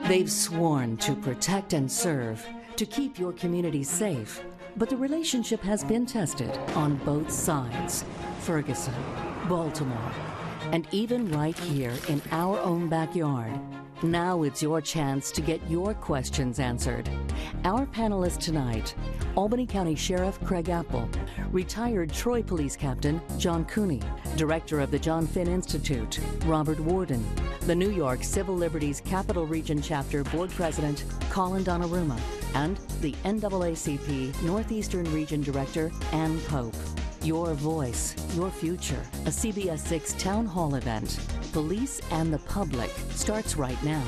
They've sworn to protect and serve, to keep your community safe. But the relationship has been tested on both sides. Ferguson, Baltimore, and even right here in our own backyard. Now it's your chance to get your questions answered. Our panelists tonight: Albany County Sheriff Craig Apple, retired Troy Police Captain John Cooney, Director of the John Finn Institute Robert Warden, the New York Civil Liberties Capital Region Chapter Board President Colin Donnarumma, and the NAACP Northeastern Region Director Ann Pope. Your voice, your future. A CBS 6 Town Hall event. Police and the public starts right now.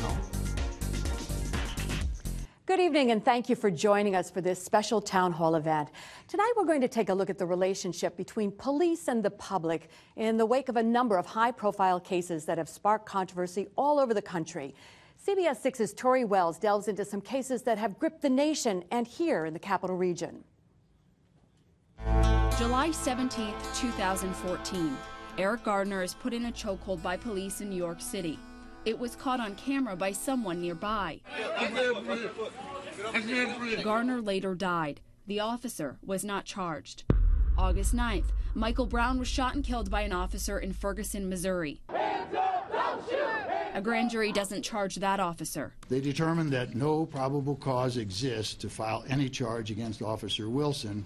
Good evening, and thank you for joining us for this special town hall event. Tonight we're going to take a look at the relationship between police and the public in the wake of a number of high-profile cases that have sparked controversy all over the country. CBS 6's Tori Wells delves into some cases that have gripped the nation and here in the Capital Region. July 17, 2014. Eric Gardner is put in a chokehold by police in New York City. It was caught on camera by someone nearby. Gardner later died. The officer was not charged. August 9th, Michael Brown was shot and killed by an officer in Ferguson, Missouri. A grand jury doesn't charge that officer. They determined that no probable cause exists to file any charge against Officer Wilson.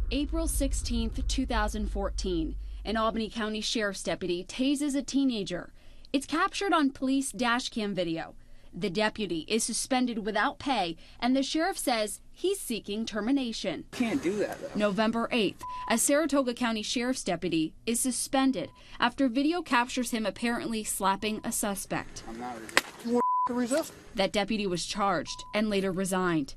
April 16, 2014. An Albany County Sheriff's deputy tases a teenager. It's captured on police dashcam video. The deputy is suspended without pay, and the sheriff says he's seeking termination. Can't do that, though. November 8th, a Saratoga County Sheriff's deputy is suspended after video captures him apparently slapping a suspect. I'm not resisting. That deputy was charged and later resigned.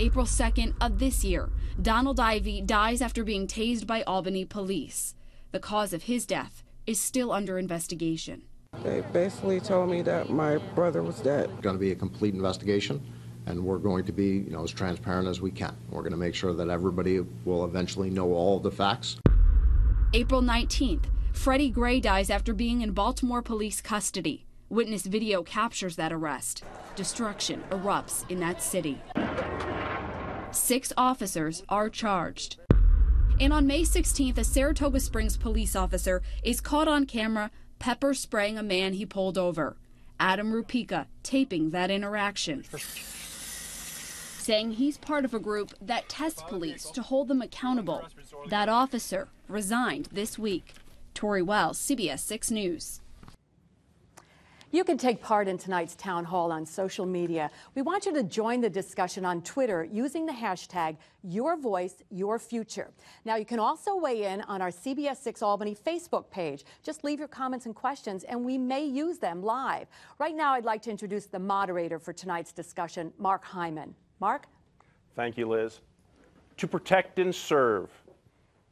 April 2nd of this year, Donald Ivy dies after being tased by Albany police. The cause of his death is still under investigation. They basically told me that my brother was dead. It's going to be a complete investigation, and we're going to be, as transparent as we can. We're going to make sure that everybody will eventually know all of the facts. April 19th, Freddie Gray dies after being in Baltimore police custody. Witness video captures that arrest. Destruction erupts in that city. 6 officers are charged. And on May 16th, a Saratoga Springs police officer is caught on camera pepper spraying a man he pulled over. Adam Rupika taping that interaction, saying he's part of a group that tests police to hold them accountable. That officer resigned this week. Tori Wells, CBS 6 News. You can take part in tonight's town hall on social media. We want you to join the discussion on Twitter using the hashtag #YourVoiceYourFuture. Now, you can also weigh in on our CBS 6 Albany Facebook page. Just leave your comments and questions, and we may use them live. Right now, I'd like to introduce the moderator for tonight's discussion, Mark Hyman. Mark? Thank you, Liz. To protect and serve,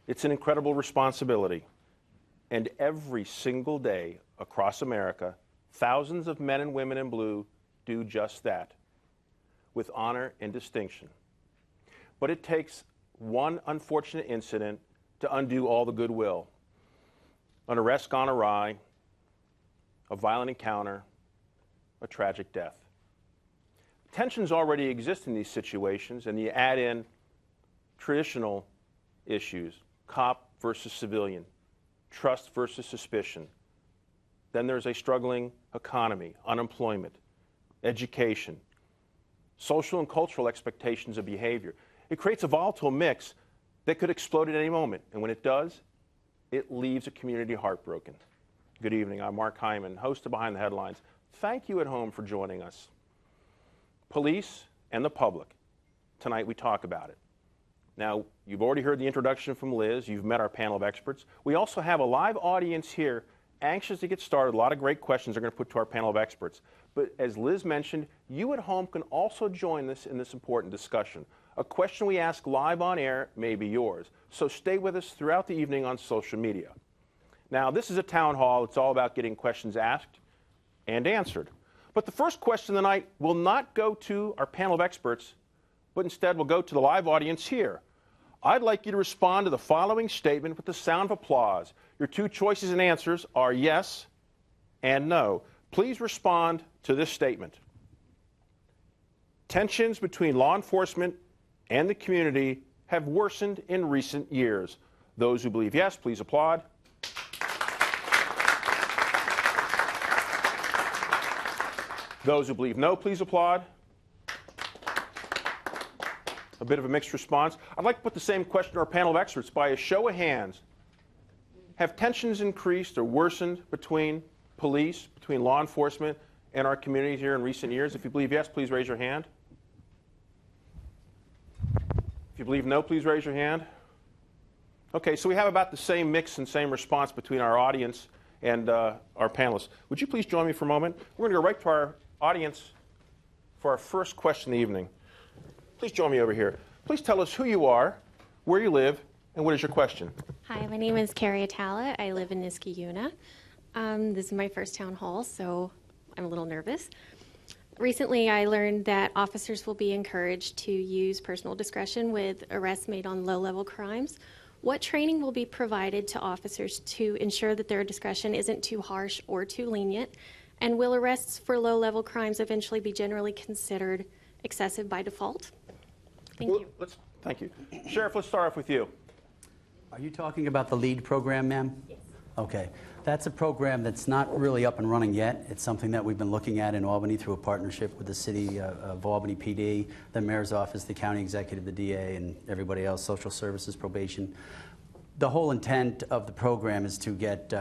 it's an incredible responsibility. And every single day across America, thousands of men and women in blue do just that, with honor and distinction. But it takes one unfortunate incident to undo all the goodwill. An arrest gone awry, a violent encounter, a tragic death. Tensions already exist in these situations, and you add in traditional issues, cop versus civilian, trust versus suspicion. Then there's a struggling economy, unemployment, education, social and cultural expectations of behavior. It creates a volatile mix that could explode at any moment. And when it does, it leaves a community heartbroken. Good evening. I'm Mark Hyman, host of Behind the Headlines. Thank you at home for joining us. Police and the public. Tonight we talk about it. Now, you've already heard the introduction from Liz. You've met our panel of experts. We also have a live audience here anxious to get started. A lot of great questions are going to put to our panel of experts. But as Liz mentioned, you at home can also join us in this important discussion. A question we ask live on air may be yours. So stay with us throughout the evening on social media. Now, this is a town hall. It's all about getting questions asked and answered. But the first question of the night will not go to our panel of experts, but instead will go to the live audience here. I'd like you to respond to the following statement with the sound of applause. Your 2 choices and answers are yes and no. Please respond to this statement. Tensions between law enforcement and the community have worsened in recent years. Those who believe yes, please applaud. Those who believe no, please applaud. A bit of a mixed response. I'd like to put the same question to our panel of experts. By a show of hands, have tensions increased or worsened between police, between law enforcement, and our communities here in recent years? If you believe yes, please raise your hand. If you believe no, please raise your hand. Okay, so we have about the same mix and same response between our audience and our panelists. Would you please join me for a moment? We're going to go right to our audience for our first question of the evening. Please join me over here. Please tell us who you are, where you live, and what is your question? Hi, my name is Carrie Atala. I live in Niskayuna. This is my first town hall, so I'm a little nervous. Recently, I learned that officers will be encouraged to use personal discretion with arrests made on low-level crimes. What training will be provided to officers to ensure that their discretion isn't too harsh or too lenient? And will arrests for low-level crimes eventually be generally considered excessive by default? Thank you. Thank you. Sheriff, let's start off with you. Are you talking about the LEAD program, ma'am? Yes. Okay. That's a program that's not really up and running yet. It's something that we've been looking at in Albany through a partnership with the city of Albany PD, the mayor's office, the county executive, the DA, and everybody else, social services, probation. The whole intent of the program is to get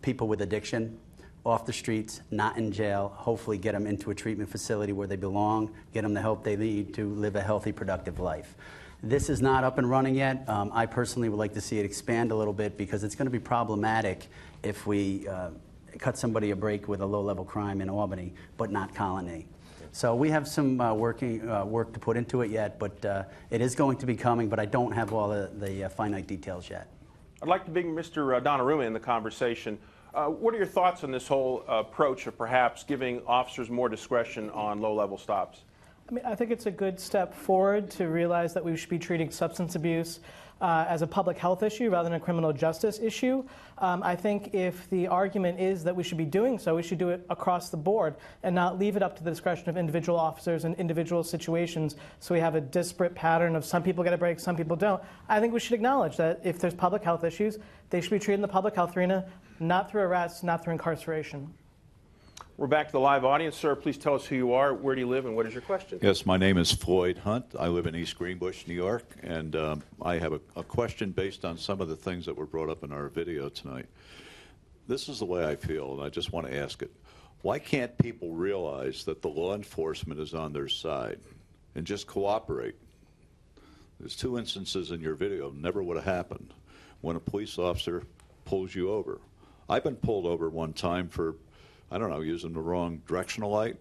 people with addiction off the streets, not in jail, hopefully get them into a treatment facility where they belong, get them the help they need to live a healthy, productive life. This is not up and running yet. I personally would like to see it expand a little bit because it's going to be problematic if we cut somebody a break with a low-level crime in Albany, but not Colony. So we have some work to put into it yet, but it is going to be coming, but I don't have all the finite details yet. I'd like to bring Mr. Donnarumma in the conversation. What are your thoughts on this whole approach of perhaps giving officers more discretion on low-level stops? I mean, I think it's a good step forward to realize that we should be treating substance abuse as a public health issue rather than a criminal justice issue. I think if the argument is that we should be doing so, we should do it across the board and not leave it up to the discretion of individual officers in individual situations so we have a disparate pattern of some people get a break, some people don't. I think we should acknowledge that if there's public health issues, they should be treated in the public health arena, not through arrests, not through incarceration. We're back to the live audience. Sir, please tell us who you are, where do you live, and what is your question? Yes, my name is Floyd Hunt. I live in East Greenbush, New York, and I have a question based on some of the things that were brought up in our video tonight. This is the way I feel, and I just want to ask it. Why can't people realize that the law enforcement is on their side and just cooperate? There's two instances in your video, never would have happened, when a police officer pulls you over. I've been pulled over one time for, I don't know, using the wrong directional light.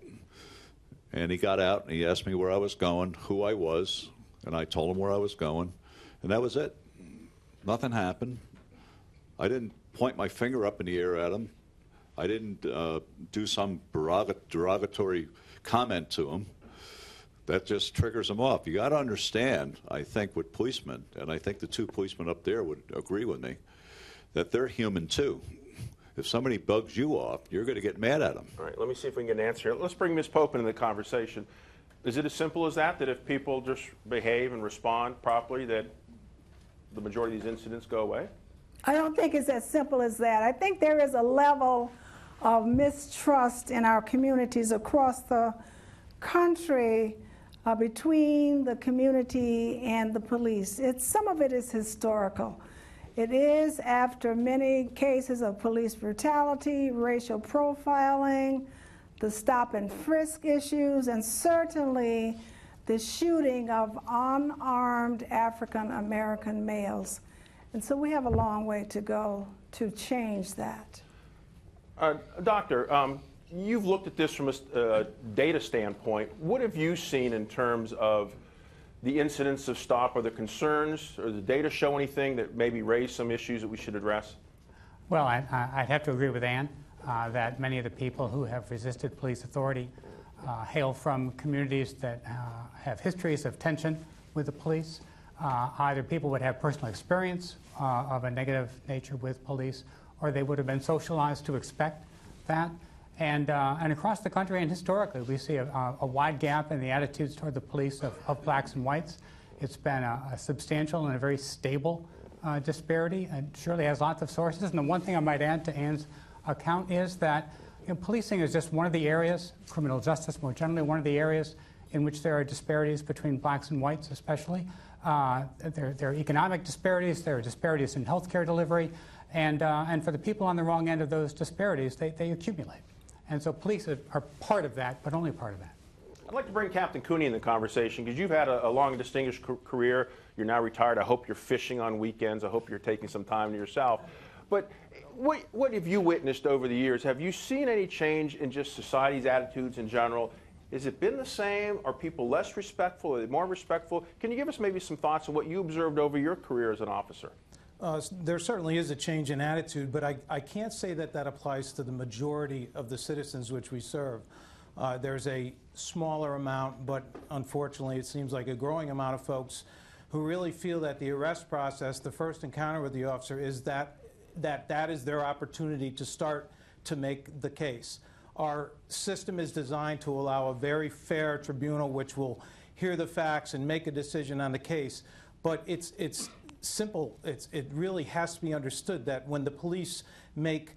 And he got out and he asked me where I was going, who I was, and I told him where I was going, and that was it. Nothing happened. I didn't point my finger up in the air at him. I didn't do some derogatory comment to him. That just triggers him off. You got to understand, I think, with policemen, and I think the two policemen up there would agree with me, that they're human too. If somebody bugs you off, you're going to get mad at them. All right, let me see if we can get an answer here. Let's bring Ms. Pope into the conversation. Is it as simple as that if people just behave and respond properly, that the majority of these incidents go away? I don't think it's as simple as that. I think there is a level of mistrust in our communities across the country between the community and the police. Some of it is historical. It is after many cases of police brutality, racial profiling, the stop and frisk issues, and certainly the shooting of unarmed African American males. And so we have a long way to go to change that. Doctor, you've looked at this from a data standpoint. What have you seen in terms of the incidents of stop? Are there concerns, or does the data show anything that maybe raise some issues that we should address? Well, I'd have to agree with Ann that many of the people who have resisted police authority hail from communities that have histories of tension with the police. Either people would have personal experience of a negative nature with police, or they would have been socialized to expect that. And across the country and historically, we see a wide gap in the attitudes toward the police of blacks and whites. It's been a substantial and a very stable disparity, and surely has lots of sources. And the one thing I might add to Ann's account is that policing is just one of the areas, criminal justice more generally, one of the areas in which there are disparities between blacks and whites especially. There are economic disparities, there are disparities in healthcare delivery, and for the people on the wrong end of those disparities, they accumulate. And so police are part of that, but only part of that. I'd like to bring Captain Cooney in the conversation because you've had a long and distinguished career. You're now retired. I hope you're fishing on weekends. I hope you're taking some time to yourself. But what have you witnessed over the years? Have you seen any change in just society's attitudes in general? Has it been the same? Are people less respectful? Are they more respectful? Can you give us maybe some thoughts on what you observed over your career as an officer? There certainly is a change in attitude, but I can't say that that applies to the majority of the citizens which we serve. There's a smaller amount, but unfortunately it seems like a growing amount of folks who really feel that the arrest process, the first encounter with the officer, is that is their opportunity to start to make the case. Our system is designed to allow a very fair tribunal which will hear the facts and make a decision on the case, but it's simple. It really has to be understood that when the police make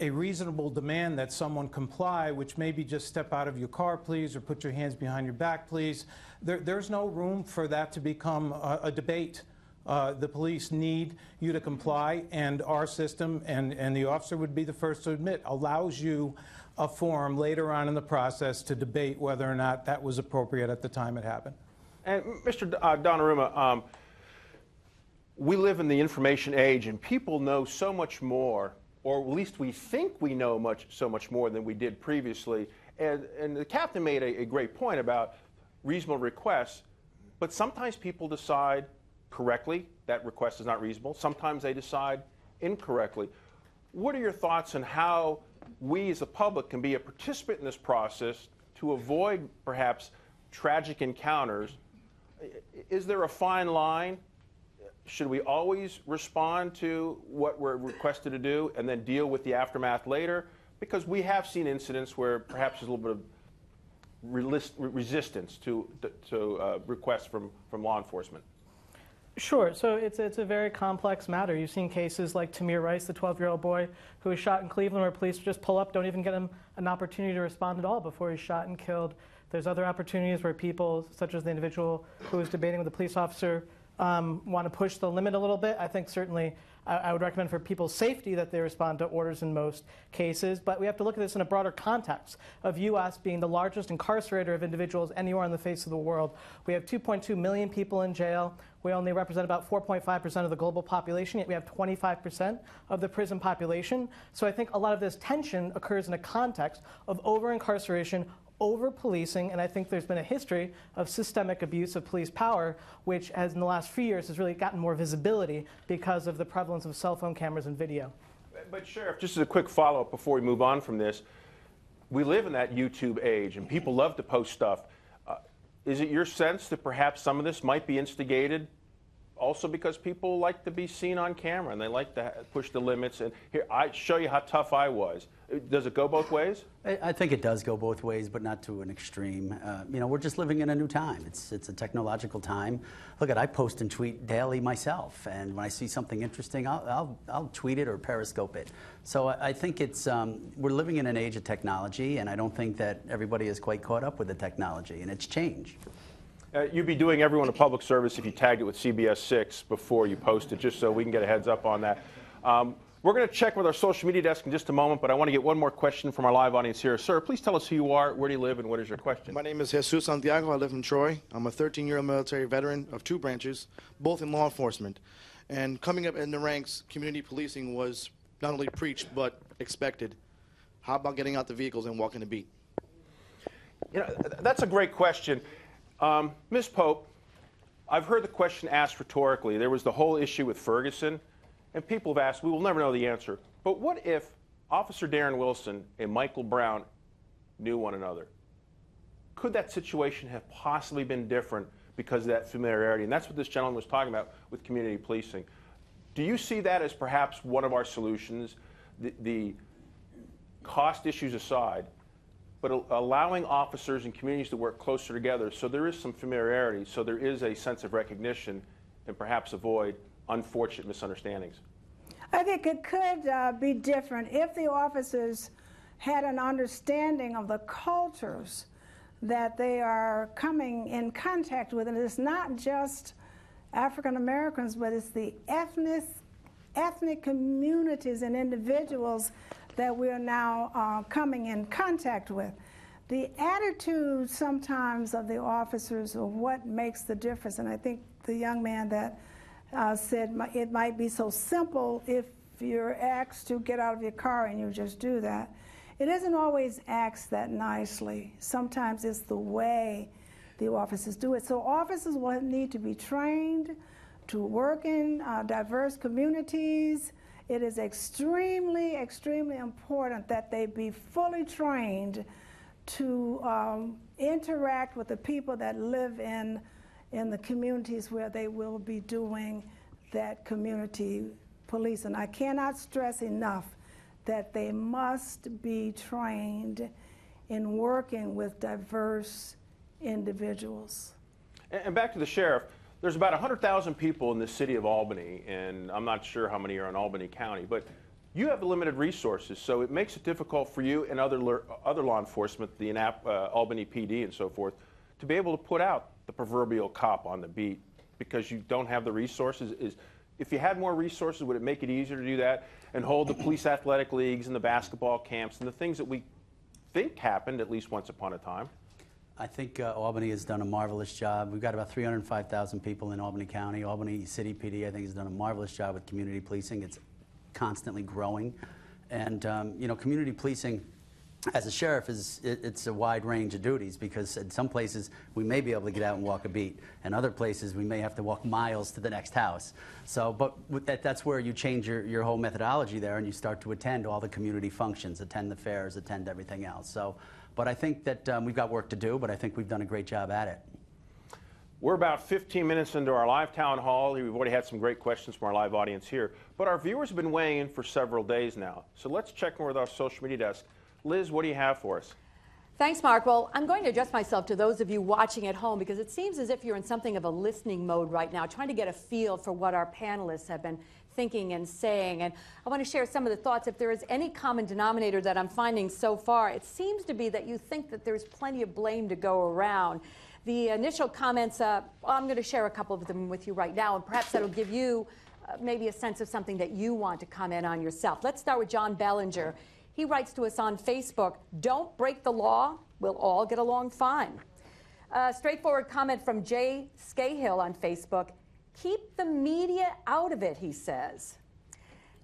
a reasonable demand that someone comply, which maybe just step out of your car, please, or put your hands behind your back, please, there's no room for that to become a debate. The police need you to comply, and our system, and the officer would be the first to admit, allows you a forum later on in the process to debate whether or not that was appropriate at the time it happened. And Mr. Donnarumma, we live in the information age, and people know so much more, or at least we think we know so much more than we did previously. And the captain made a great point about reasonable requests, but sometimes people decide correctly that request is not reasonable. Sometimes they decide incorrectly. What are your thoughts on how we as the public can be a participant in this process to avoid perhaps tragic encounters? Is there a fine line? Should we always respond to what we're requested to do and then deal with the aftermath later? Because we have seen incidents where perhaps there's a little bit of resistance to requests from law enforcement. Sure. So it's a very complex matter. You've seen cases like Tamir Rice, the 12-year-old boy who was shot in Cleveland, where police just pull up, don't even get him an opportunity to respond at all before he's shot and killed. There's other opportunities where people, such as the individual who was debating with the police officer, want to push the limit a little bit. I think certainly I would recommend for people's safety that they respond to orders in most cases, but we have to look at this in a broader context of U.S. being the largest incarcerator of individuals anywhere on the face of the world. We have 2.2 million people in jail. We only represent about 4.5% of the global population, yet we have 25% of the prison population. So I think a lot of this tension occurs in a context of over-incarceration, over-policing, and I think there's been a history of systemic abuse of police power, which has, in the last few years, has really gotten more visibility because of the prevalence of cell phone cameras and video. But Sheriff, just as a quick follow-up before we move on from this, we live in that YouTube age, and people love to post stuff. Is it your sense that perhaps some of this might be instigated also because people like to be seen on camera and they like to push the limits? And here, I show you how tough I was. Does it go both ways? I think it does go both ways, but not to an extreme. We're just living in a new time. It's a technological time. Look, I post and tweet daily myself, and when I see something interesting, I'll tweet it or periscope it. So I think we're living in an age of technology, and I don't think that everybody is quite caught up with the technology, and it's changed. You'd be doing everyone a public service if you tagged it with CBS 6 before you post it, just so we can get a heads up on that. We're going to check with our social media desk in just a moment, but I want to get one more question from our live audience here. Sir, please tell us who you are, where do you live, and what is your question? My name is Jesus Santiago. I live in Troy. I'm a 13-year military veteran of 2 branches, both in law enforcement. And coming up in the ranks, community policing was not only preached, but expected. How about getting out the vehicles and walking the beat? That's a great question. Ms. Pope, I've heard the question asked rhetorically. There was the whole issue with Ferguson, and people have asked, we will never know the answer, but what if Officer Darren Wilson and Michael Brown knew one another? Could that situation have possibly been different because of that familiarity? And that's what this gentleman was talking about with community policing. Do you see that as perhaps one of our solutions, the cost issues aside, but allowing officers and communities to work closer together so there is some familiarity, so there is a sense of recognition and perhaps avoid unfortunate misunderstandings? I think it could be different if the officers had an understanding of the cultures that they are coming in contact with. And it's not just African Americans, but it's the ethnic communities and individuals that we are now coming in contact with. The attitude sometimes of the officers of what makes the difference, and I think the young man that said it might be so simple if you're asked to get out of your car and you just do that. It isn't always asked that nicely. Sometimes it's the way the officers do it. So officers will need to be trained to work in diverse communities. It is extremely, extremely important that they be fully trained to interact with the people that live in the communities where they will be doing that community police. And I cannot stress enough that they must be trained in working with diverse individuals. And back to the sheriff, there's about 100,000 people in the city of Albany, and I'm not sure how many are in Albany County, but you have limited resources, so it makes it difficult for you and other law enforcement, the Albany PD and so forth, to be able to put out the proverbial cop on the beat because you don't have the resources. If you had more resources, would it make it easier to do that and hold the police athletic leagues and the basketball camps and the things that we think happened at least once upon a time? I think Albany has done a marvelous job. We've got about 305,000 people in Albany County. Albany City PD, I think, has done a marvelous job with community policing. It's constantly growing. And, you know, community policing, as a sheriff, it's a wide range of duties because in some places we may be able to get out and walk a beat, and other places we may have to walk miles to the next house. So, but that's where you change your whole methodology there, and you start to attend all the community functions, attend the fairs, attend everything else. So, but I think that we've got work to do, but I think we've done a great job at it. We're about 15 minutes into our live town hall. We've already had some great questions from our live audience here, but our viewers have been weighing in for several days now. So let's check in with our social media desk. Liz, what do you have for us? Thanks, Mark. Well, I'm going to adjust myself to those of you watching at home because it seems as if you're in something of a listening mode right now, trying to get a feel for what our panelists have been thinking and saying. And I want to share some of the thoughts. If there is any common denominator that I'm finding so far, it seems to be that you think that there's plenty of blame to go around. The initial comments, I'm going to share a couple of them with you right now, and perhaps that'll give you maybe a sense of something that you want to comment on yourself. Let's start with John Bellinger. He writes to us on Facebook, "Don't break the law, we'll all get along fine." A straightforward comment from Jay Scahill on Facebook, "Keep the media out of it," he says.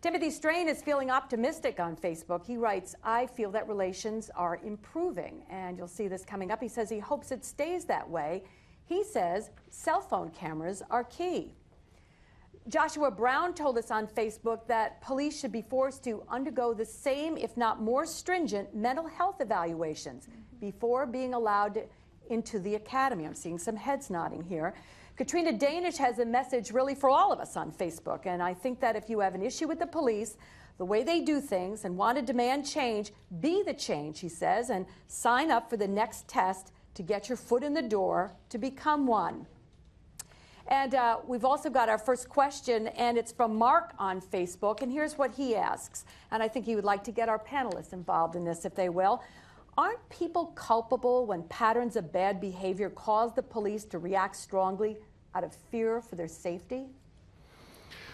Timothy Strain is feeling optimistic on Facebook. He writes, "I feel that relations are improving," and you'll see this coming up. He says he hopes it stays that way. He says cell phone cameras are key. Joshua Brown told us on Facebook that police should be forced to undergo the same, if not more stringent, mental health evaluations before being allowed into the academy. I'm seeing some heads nodding here. Katrina Danish has a message really for all of us on Facebook, and I think that if you have an issue with the police, the way they do things, and want to demand change, be the change, he says, and sign up for the next test to get your foot in the door to become one. And we've also got our first question, and it's from Mark on Facebook, and here's what he asks. And I think he would like to get our panelists involved in this, if they will. Aren't people culpable when patterns of bad behavior cause the police to react strongly out of fear for their safety?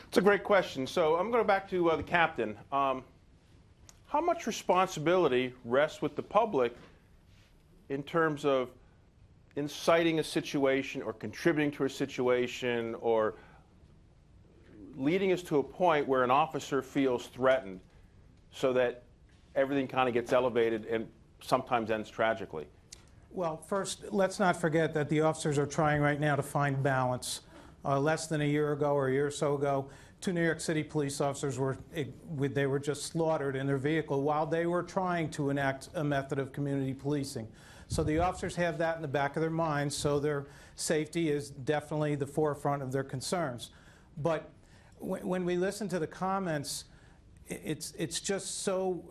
It's a great question. So I'm going back to the captain. How much responsibility rests with the public in terms of inciting a situation or contributing to a situation or leading us to a point where an officer feels threatened so that everything kind of gets elevated and sometimes ends tragically? Well, first, let's not forget that the officers are trying right now to find balance. Less than a year ago or a year or so ago, 2 New York City police officers were just slaughtered in their vehicle while they were trying to enact a method of community policing. So the officers have that in the back of their minds, so their safety is definitely the forefront of their concerns. But when we listen to the comments, it's just so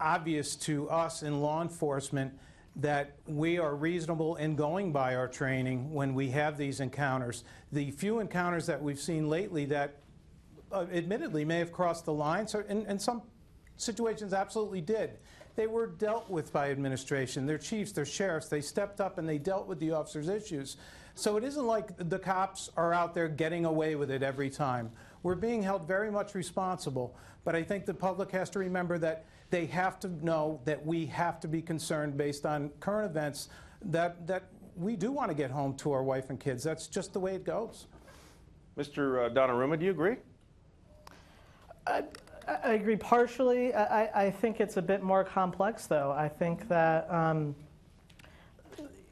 obvious to us in law enforcement that we are reasonable in going by our training when we have these encounters. The few encounters that we've seen lately that admittedly may have crossed the line, so in some situations absolutely did. They were dealt with by administration, their chiefs, their sheriffs. They stepped up and they dealt with the officers' issues. So it isn't like the cops are out there getting away with it every time. We're being held very much responsible, but I think the public has to remember that they have to know that we have to be concerned based on current events that we do want to get home to our wife and kids. That's just the way it goes. Mr. Donnarumma, do you agree? I agree partially. I think it's a bit more complex, though. I think that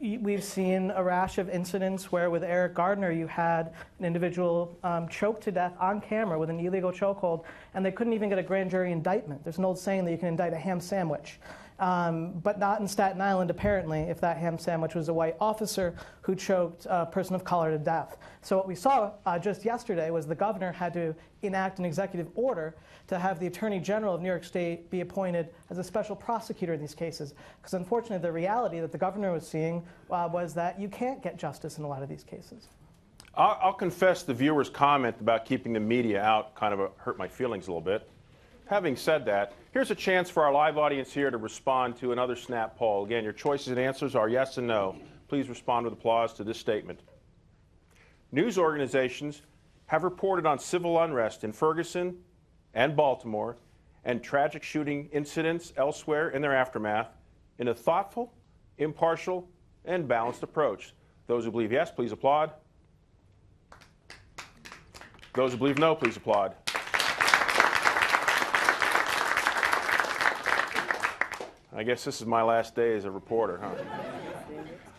we've seen a rash of incidents where with Eric Gardner you had an individual choked to death on camera with an illegal chokehold, and they couldn't even get a grand jury indictment. There's an old saying that you can indict a ham sandwich. But not in Staten Island, apparently, if that ham sandwich was a white officer who choked a person of color to death. So what we saw just yesterday was the governor had to enact an executive order to have the Attorney General of New York State be appointed as a special prosecutor in these cases. Because unfortunately, the reality that the governor was seeing was that you can't get justice in a lot of these cases. I'll confess the viewer's comment about keeping the media out kind of hurt my feelings a little bit. Having said that, here's a chance for our live audience here to respond to another Snap poll. Again, your choices and answers are yes and no. Please respond with applause to this statement. News organizations have reported on civil unrest in Ferguson and Baltimore and tragic shooting incidents elsewhere in their aftermath in a thoughtful, impartial, and balanced approach. Those who believe yes, please applaud. Those who believe no, please applaud. I guess this is my last day as a reporter, huh?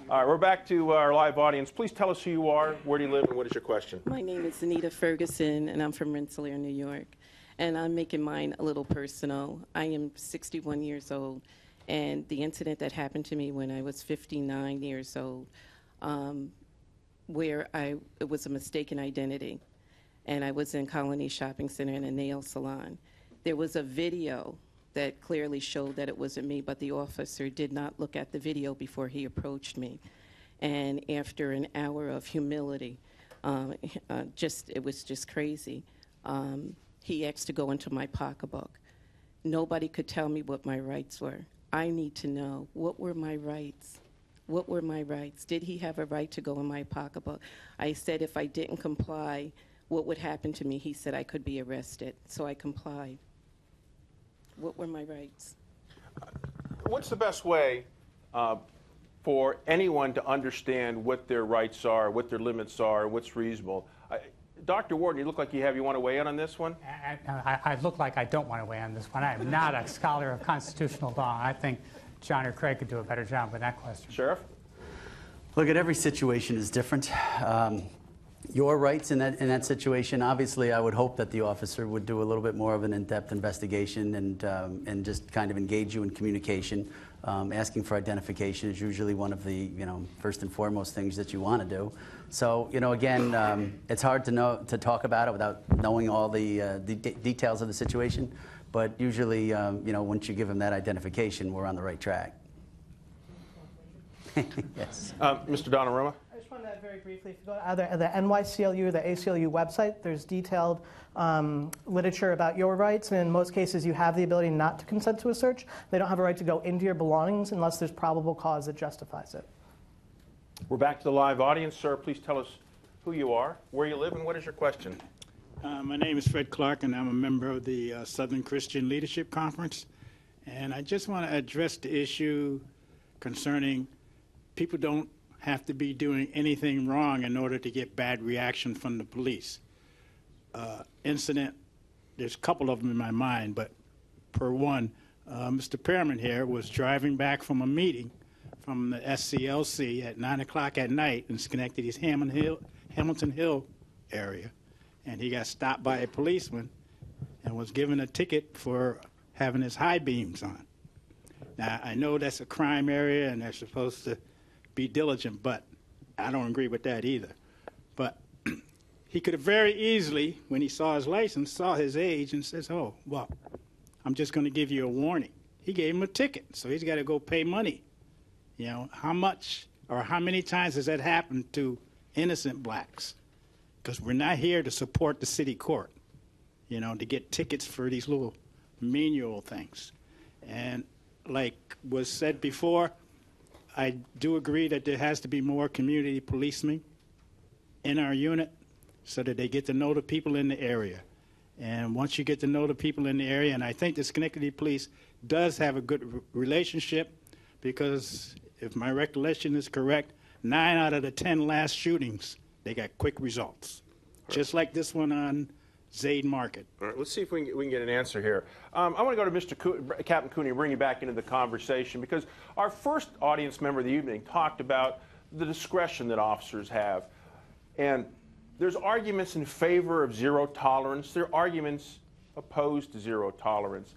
All right, we're back to our live audience. Please tell us who you are, where do you live, and what is your question? My name is Anita Ferguson, and I'm from Rensselaer, New York. And I'm making mine a little personal. I am 61 years old, and the incident that happened to me when I was 59 years old, where it was a mistaken identity, and I was in Colony Shopping Center in a nail salon. There was a video that clearly showed that it wasn't me, but the officer did not look at the video before he approached me. And after an hour of humility, it was just crazy. He asked to go into my pocketbook. Nobody could tell me what my rights were. I need to know, what were my rights? What were my rights? Did he have a right to go in my pocketbook? I said if I didn't comply, what would happen to me? He said I could be arrested, so I complied. What were my rights? What's the best way for anyone to understand what their rights are, what their limits are, what's reasonable? Dr. Warden, you look like you want to weigh in on this one? I look like I don't want to weigh in on this one. I am not a scholar of constitutional law. I think John or Craig could do a better job with that question. Sheriff? Look, at every situation is different. Your rights in that situation, obviously, I would hope that the officer would do a little bit more of an in-depth investigation and just kind of engage you in communication. Asking for identification is usually one of the first and foremost things that you want to do. So again, it's hard to talk about it without knowing all the details of the situation. But usually, once you give them that identification, we're on the right track. Yes. Mr. Donnarumma? I just want to add very briefly, if you go to either the NYCLU or the ACLU website, there's detailed literature about your rights, and in most cases you have the ability not to consent to a search. They don't have a right to go into your belongings unless there's probable cause that justifies it. We're back to the live audience. Sir, please tell us who you are, where you live, and what is your question? My name is Fred Clark, and I'm a member of the Southern Christian Leadership Conference. And I just want to address the issue concerning people don't have to be doing anything wrong in order to get bad reaction from the police. Incident, there's a couple of them in my mind, but per one, Mr. Pearman here was driving back from a meeting from the SCLC at 9 o'clock at night in Schenectady's Hamilton Hill area, and he got stopped by a policeman and was given a ticket for having his high beams on. Now, I know that's a crime area and they're supposed to be diligent, but I don't agree with that either. But he could have very easily, when he saw his license, saw his age and says, oh, well, I'm just going to give you a warning. he gave him a ticket, so he's got to go pay money. You know, how much or how many times has that happened to innocent blacks? Because we're not here to support the city court, you know, to get tickets for these little menial things. And like was said before, I do agree that there has to be more community policing in our unit so that they get to know the people in the area. And once you get to know the people in the area, and I think the Schenectady Police does have a good relationship, because if my recollection is correct, 9 out of the 10 last shootings, they got quick results. Just like this one on Zade Market. All right, let's see if we can get an answer here. I want to go to Mr. Captain Cooney and bring you back into the conversation, because our first audience member of the evening talked about the discretion that officers have. And there's arguments in favor of zero tolerance. There are arguments opposed to zero tolerance.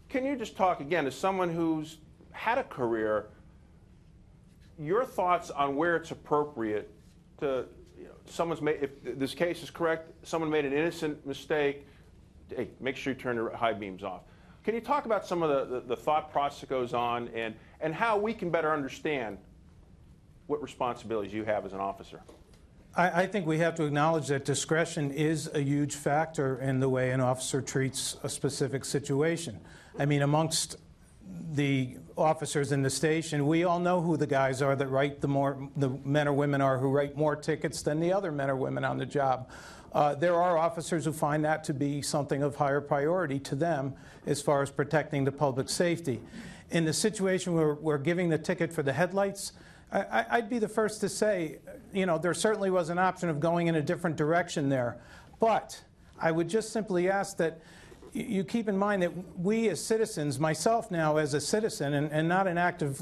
Can you just talk again, as someone who's had a career, your thoughts on where it's appropriate to, you know, someone's made, if this case is correct, someone made an innocent mistake, hey, make sure you turn the high beams off. Can you talk about some of the thought process that goes on, and how we can better understand what responsibilities you have as an officer? I think we have to acknowledge that discretion is a huge factor in the way an officer treats a specific situation. I mean, amongst the officers in the station, we all know who the guys are that write the men or women are who write more tickets than the other men or women on the job. There are officers who find that to be something of higher priority to them as far as protecting the public safety. In the situation where we're giving the ticket for the headlights, I'd be the first to say, you know, there certainly was an option of going in a different direction there. But I would just simply ask that you keep in mind that we as citizens, myself now as a citizen and not an active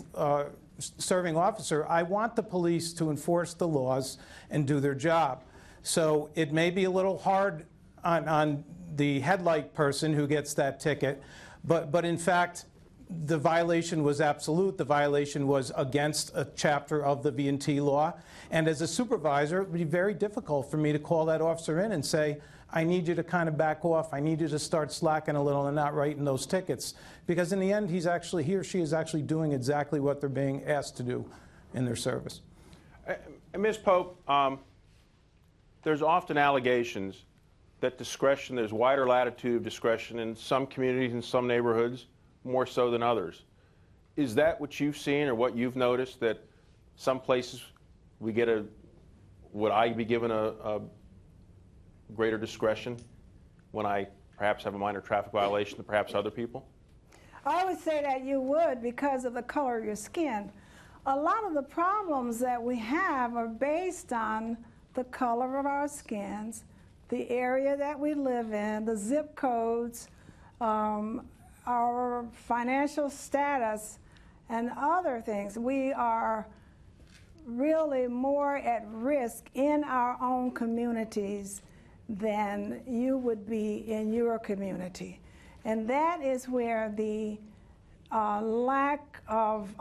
serving officer, I want the police to enforce the laws and do their job. So it may be a little hard on the headlight person who gets that ticket, but in fact, the violation was absolute. The violation was against a chapter of the V&T law. And as a supervisor, it would be very difficult for me to call that officer in and say, I need you to kind of back off. I need you to start slacking a little and not writing those tickets. Because in the end, he or she is actually doing exactly what they're being asked to do in their service. Ms. Pope, there's often allegations that discretion, there's wider latitude of discretion in some communities and some neighborhoods, more so than others. Is that what you've seen or what you've noticed, that some places we get would I be given a greater discretion when I perhaps have a minor traffic violation than perhaps other people? I would say that you would, because of the color of your skin. A lot of the problems that we have are based on the color of our skins, the area that we live in, the zip codes, our financial status, and other things. We are really more at risk in our own communities than you would be in your community. And that is where the lack of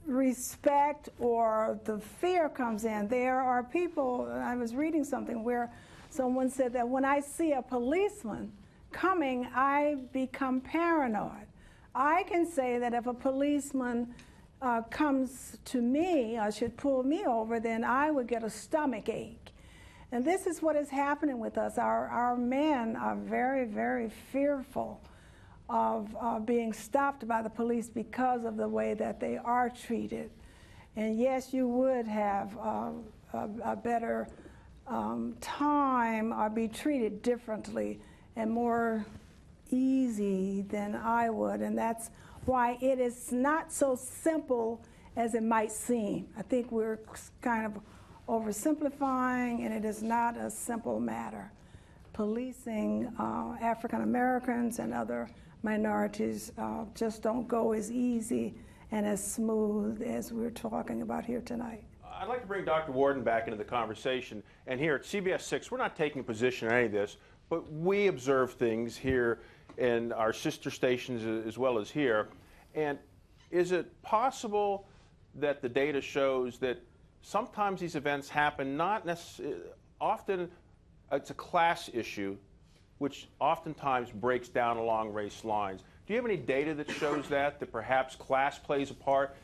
respect or the fear comes in. There are people, I was reading something where someone said that when I see a policeman coming, I become paranoid. I can say that if a policeman comes to me or should pull me over, then I would get a stomach ache. And this is what is happening with us. Our men are very, very fearful of being stopped by the police because of the way that they are treated. And yes, you would have a better time or be treated differently and more easy than I would. And that's why it is not so simple as it might seem. I think we're kind of oversimplifying, and it is not a simple matter. Policing African Americans and other minorities just don't go as easy and as smooth as we're talking about here tonight. I'd like to bring Dr. Warden back into the conversation. And here at CBS 6, we're not taking a position on any of this, but we observe things here in our sister stations as well as here. And is it possible that the data shows that sometimes these events happen not necessarily, often it's a class issue which oftentimes breaks down along race lines. Do you have any data that shows that perhaps class plays a part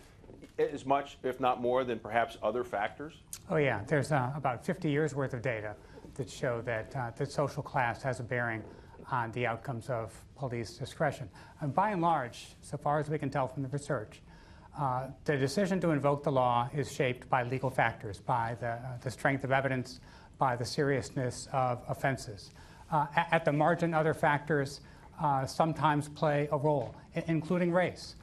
as much, if not more, than perhaps other factors? Oh yeah, there's about 50 years worth of data that show that, that social class has a bearing on the outcomes of police discretion. And by and large, so far as we can tell from the research, the decision to invoke the law is shaped by legal factors, by the strength of evidence, by the seriousness of offenses. At the margin, other factors sometimes play a role, including race.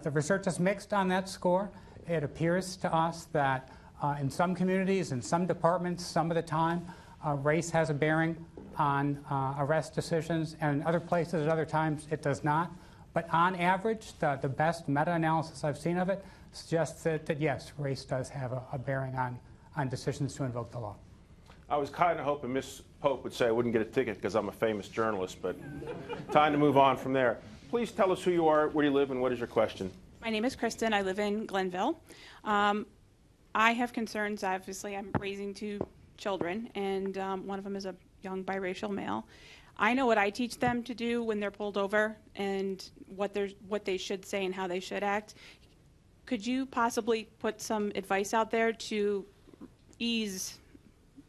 The research is mixed on that score. It appears to us that in some communities, in some departments, some of the time, race has a bearing on arrest decisions, and in other places at other times it does not. But on average, the best meta-analysis I've seen of it suggests that yes, race does have a bearing on decisions to invoke the law. I was kind of hoping Ms. Pope would say I wouldn't get a ticket because I'm a famous journalist, but time to move on from there. Please tell us who you are, where you live, and what is your question? My name is Kristen. I live in Glenville. I have concerns. Obviously, I'm raising 2 children, and one of them is a young biracial male. I know what I teach them to do when they're pulled over and what they should say and how they should act. Could you possibly put some advice out there to ease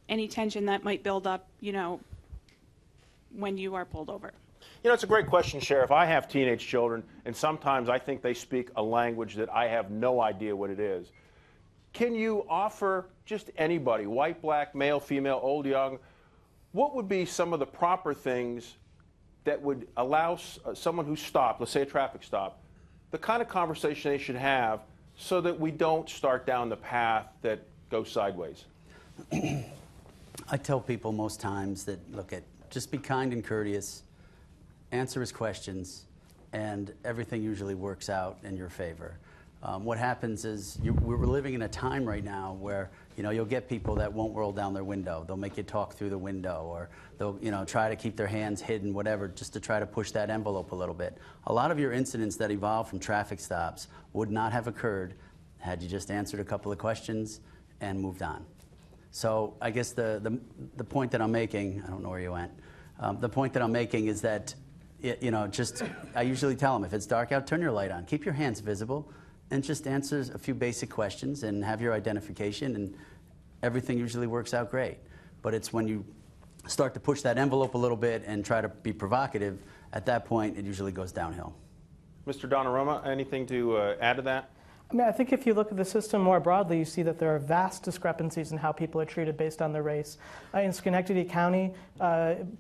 any tension that might build up, you know, when you are pulled over? You know, it's a great question, Sheriff. I have teenage children, and sometimes I think they speak a language that I have no idea what it is. Can you offer just anybody, white, black, male, female, old, young, what would be some of the proper things that would allow someone who's stopped, let's say a traffic stop, the kind of conversation they should have so that we don't start down the path that goes sideways? I tell people most times that, look, just be kind and courteous, answer his questions, and everything usually works out in your favor. What happens is we're living in a time right now where, you know, you'll get people that won't roll down their window. They'll make you talk through the window, or they'll, you know, try to keep their hands hidden, whatever, just to try to push that envelope a little bit. A lot of your incidents that evolve from traffic stops would not have occurred had you just answered a couple of questions and moved on. So I guess the point that I'm making, I don't know where you went, the point that I'm making is that, you know, just, I usually tell them, if it's dark out, turn your light on. Keep your hands visible and just answer a few basic questions and have your identification, and everything usually works out great. But it's when you start to push that envelope a little bit and try to be provocative, at that point it usually goes downhill. Mr. Donnarumma, anything to add to that? I mean, I think if you look at the system more broadly, you see that there are vast discrepancies in how people are treated based on their race. In Schenectady County,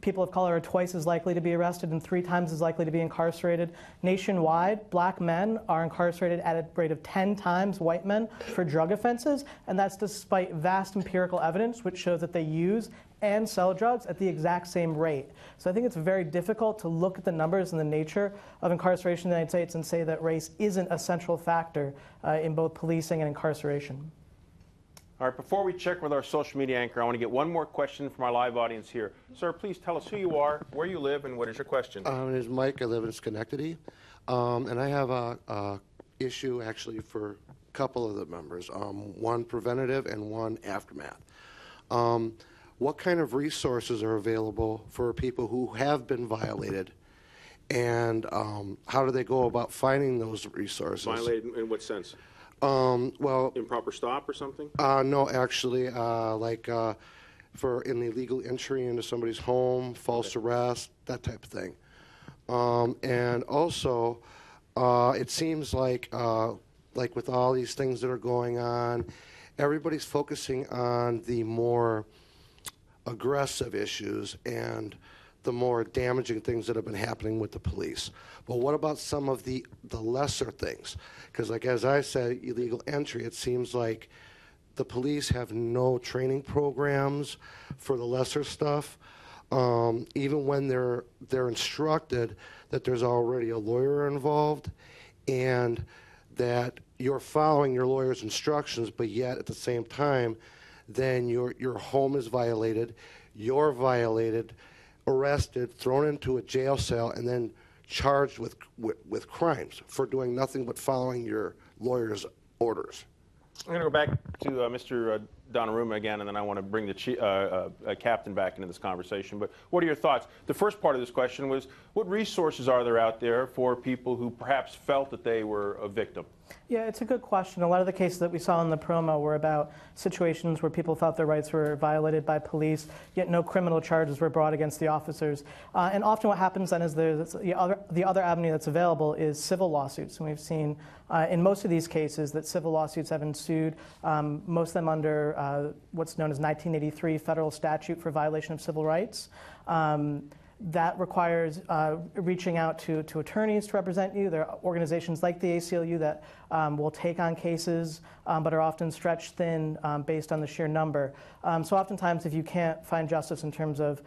people of color are twice as likely to be arrested and 3 times as likely to be incarcerated. Nationwide, black men are incarcerated at a rate of 10 times white men for drug offenses, and that's despite vast empirical evidence which shows that they use and sell drugs at the exact same rate. So I think it's very difficult to look at the numbers and the nature of incarceration in the United States and say that race isn't a central factor in both policing and incarceration. All right, before we check with our social media anchor, I want to get one more question from our live audience here. Sir, please tell us who you are, where you live, and what is your question? My name is Mike. I live in Schenectady. And I have a issue actually for a couple of the members, one preventative and one aftermath. What kind of resources are available for people who have been violated, and how do they go about finding those resources? Violated in what sense? Well, improper stop or something? No, actually, for an illegal entry into somebody's home, false arrest, that type of thing. And also, it seems like with all these things that are going on, everybody's focusing on the more aggressive issues and the more damaging things that have been happening with the police. But what about some of the lesser things? Because like as I said, illegal entry, it seems like the police have no training programs for the lesser stuff. Even when they're instructed that there's already a lawyer involved and that you're following your lawyer's instructions, but yet at the same time, then your home is violated, you're violated, arrested, thrown into a jail cell, and then charged with crimes for doing nothing but following your lawyer's orders. I'm going to go back to Mr. Donnarumma again, and then I want to bring the captain back into this conversation. But what are your thoughts? The first part of this question was, what resources are there out there for people who perhaps felt that they were a victim? Yeah, it's a good question. A lot of the cases that we saw in the promo were about situations where people thought their rights were violated by police, yet no criminal charges were brought against the officers. And often what happens then is the other avenue that's available is civil lawsuits. And we've seen in most of these cases that civil lawsuits have ensued, most of them under what's known as 1983 federal statute for violation of civil rights. That requires reaching out to attorneys to represent you. There are organizations like the ACLU that will take on cases, but are often stretched thin based on the sheer number. So oftentimes, if you can't find justice in terms of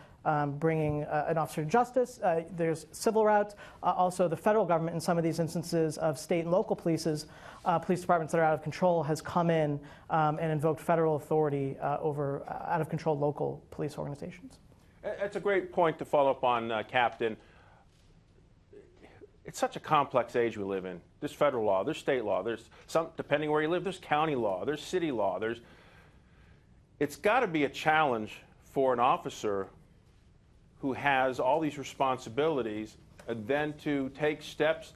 bringing an officer to justice, there's civil routes. Also, the federal government, in some of these instances of state and local police departments that are out of control, has come in and invoked federal authority over out-of-control local police organizations. That's a great point to follow up on, Captain. It's such a complex age we live in. There's federal law, there's state law, there's some, depending where you live, there's county law, there's city law. It's got to be a challenge for an officer who has all these responsibilities and then to take steps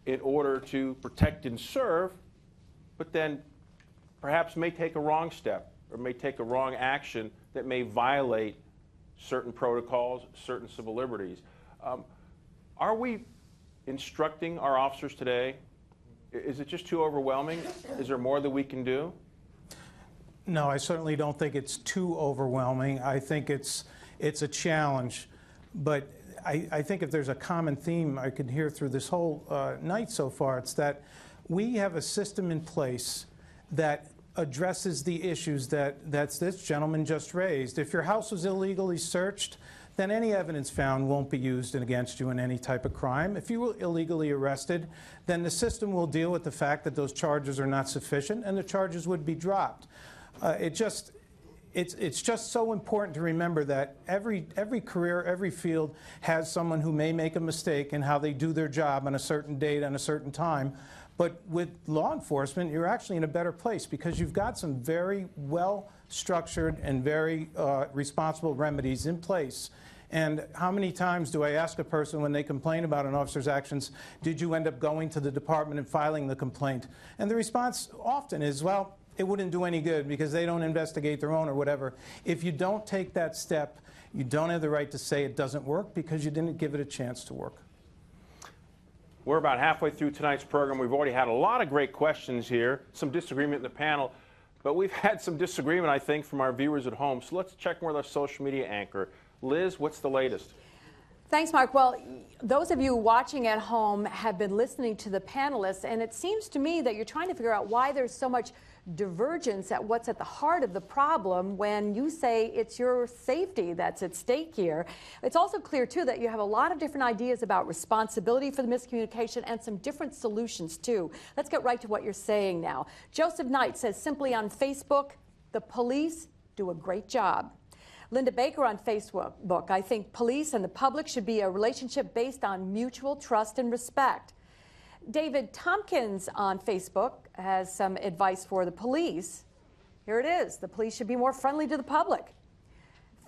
in order to protect and serve, but then perhaps may take a wrong step or may take a wrong action that may violate certain protocols, certain civil liberties. Are we instructing our officers today? Is it just too overwhelming? Is there more that we can do? No, I certainly don't think it's too overwhelming. I think it's a challenge. But I think if there's a common theme I could hear through this whole night so far, it's that we have a system in place that addresses the issues that this gentleman just raised. If your house was illegally searched, then any evidence found won't be used against you in any type of crime. If you were illegally arrested, then the system will deal with the fact that those charges are not sufficient and the charges would be dropped. It's just so important to remember that every career, every field has someone who may make a mistake in how they do their job on a certain date, on a certain time. But with law enforcement, you're actually in a better place because you've got some very well-structured and very responsible remedies in place. And how many times do I ask a person when they complain about an officer's actions, did you end up going to the department and filing the complaint? And the response often is, well, it wouldn't do any good because they don't investigate their own or whatever. If you don't take that step, you don't have the right to say it doesn't work because you didn't give it a chance to work. We're about halfway through tonight's program. We've already had a lot of great questions here, some disagreement in the panel, but we've had some disagreement, I think, from our viewers at home. So let's check with our social media anchor. Liz, what's the latest? Thanks, Mark. Well, those of you watching at home have been listening to the panelists, and it seems to me that you're trying to figure out why there's so much divergence at what's at the heart of the problem when you say it's your safety that's at stake here. It's also clear, too, that you have a lot of different ideas about responsibility for the miscommunication and some different solutions, too. Let's get right to what you're saying now. Joseph Knight says simply on Facebook, the police do a great job. Linda Baker on Facebook, I think police and the public should be a relationship based on mutual trust and respect. David Tompkins on Facebook has some advice for the police. Here it is. The police should be more friendly to the public.